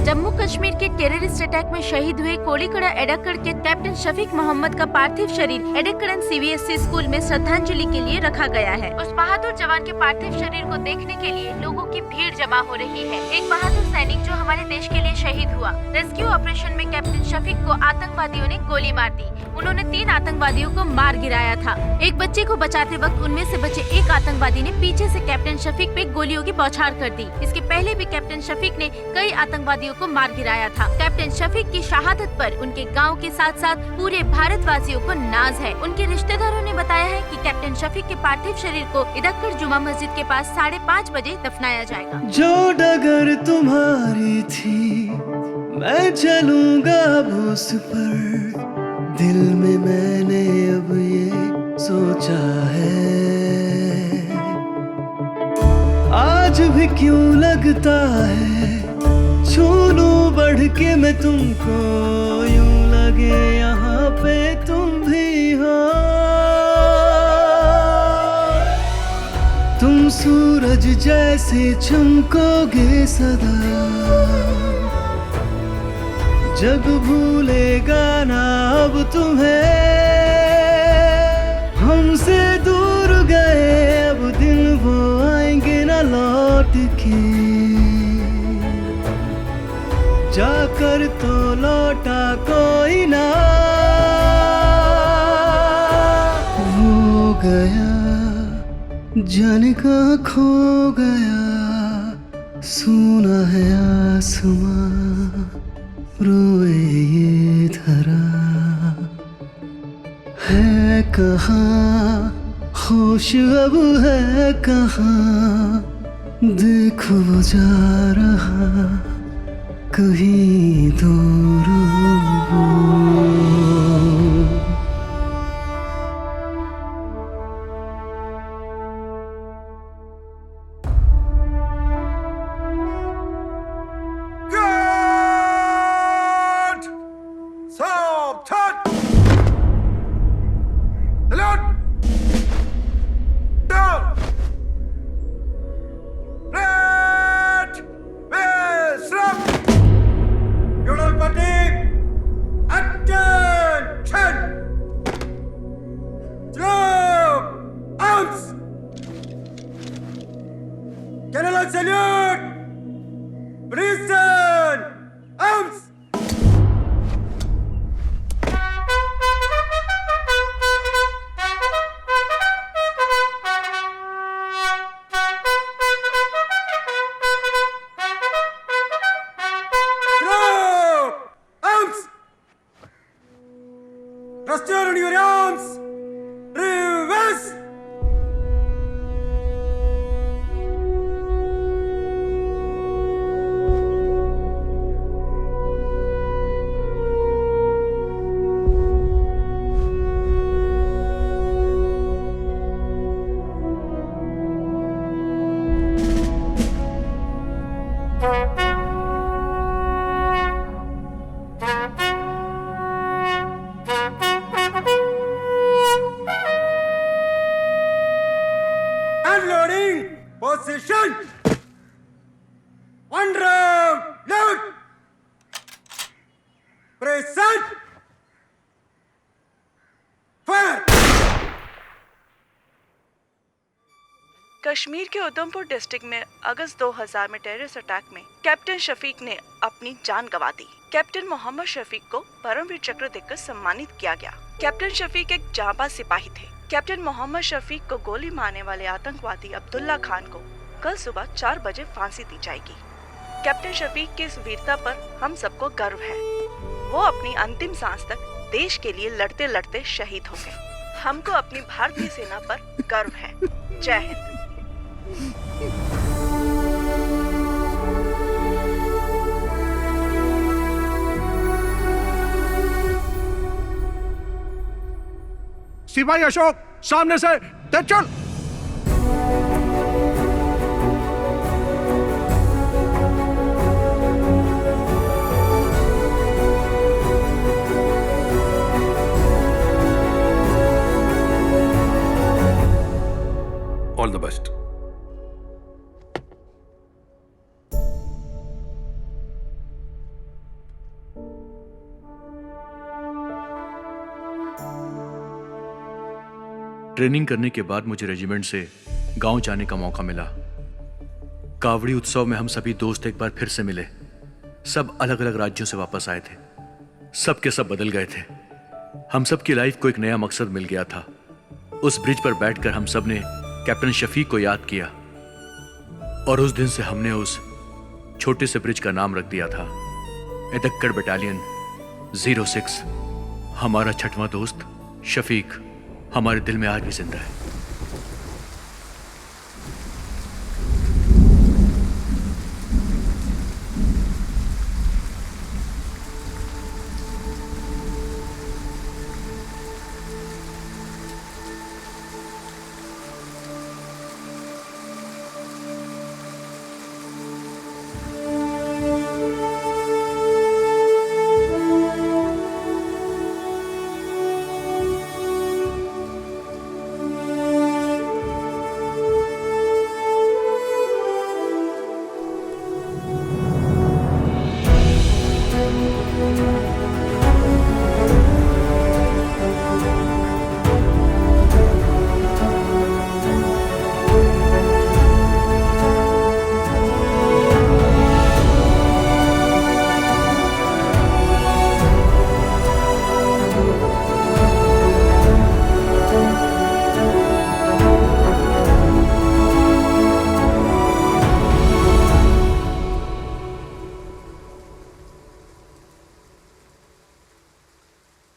जम्मू कश्मीर के टेररिस्ट अटैक में शहीद हुए कोलीकड़ा एडक्कड़ के कैप्टन शफीक मोहम्मद का पार्थिव शरीर एडक्कड़ CBSE स्कूल में श्रद्धांजलि के लिए रखा गया है। उस बहादुर जवान के पार्थिव शरीर को देखने के लिए लोगों की भीड़ जमा हो रही है। एक बहादुर सैनिक जो हमारे देश के लिए शहीद हुआ। रेस्क्यू ऑपरेशन में कैप्टन शफीक को आतंकवादियों ने गोली मार दी। उन्होंने 3 आतंकवादियों को मार गिराया था। एक बच्चे को बचाते वक्त उनमें से बचे एक आतंकवादी ने पीछे से कैप्टन शफीक पे गोलियों की बौछार कर दी। इसके पहले भी कैप्टन शफीक ने कई आतंकवादियों को मार गिराया था। कैप्टन शफीक की शहादत पर उनके गांव के साथ साथ पूरे भारतवासियों को नाज है। उनके रिश्तेदारों ने बताया है कि कैप्टन शफीक के पार्थिव शरीर को इदक्कड़ जुमा मस्जिद के पास 5:30 बजे दफनाया जाएगा। जो डगर तुम्हारी थी मैं चलूंगा अब उस पर, दिल में मैंने अब ये सोचा है। आज भी क्यों लगता है छू लूं बढ़ के मैं तुमको, यूं लगे यहाँ पे तुम भी हो। तुम सूरज जैसे चमकोगे सदा, जग भूलेगा ना अब तुम्हें। हमसे दूर गए अब दिन वो आएंगे ना लौट के, जाकर तो लौटा कोई ना। वो गया जाने का खो गया, सुना है आसमां रोए ये धरा। है कहाँ होश अब है कहाँ, देखो वो जा रहा कहीं दूर वो। कश्मीर के उधमपुर डिस्ट्रिक्ट में अगस्त 2000 में टेररिस्ट अटैक में कैप्टन शफीक ने अपनी जान गंवा दी। कैप्टन मोहम्मद शफीक को परमवीर चक्र देकर सम्मानित किया गया। कैप्टन शफीक एक जांबाज सिपाही थे। कैप्टन मोहम्मद शफीक को गोली मारने वाले आतंकवादी अब्दुल्ला खान को कल सुबह 4 बजे फांसी दी जाएगी। कैप्टन शफीक की इस वीरता पर हम सबको गर्व है। वो अपनी अंतिम सांस तक देश के लिए लड़ते लड़ते शहीद हो गए। हमको अपनी भारतीय सेना पर गर्व है। जय हिंद। सिपाही अशोक सामने से तेज चल। All the best. ट्रेनिंग करने के बाद मुझे रेजिमेंट से गांव जाने का मौका मिला। कावड़ी उत्सव में हम सभी दोस्त एक बार फिर से मिले। सब अलग अलग राज्यों से वापस आए थे। सब के सब बदल गए थे। हम सब की लाइफ को एक नया मकसद मिल गया था। उस ब्रिज पर बैठकर हम सब ने कैप्टन शफीक को याद किया और उस दिन से हमने उस छोटे से ब्रिज का नाम रख दिया था एडक्कड़ बटालियन 06। हमारा छठवां दोस्त शफीक हमारे दिल में आज भी जिंदा है।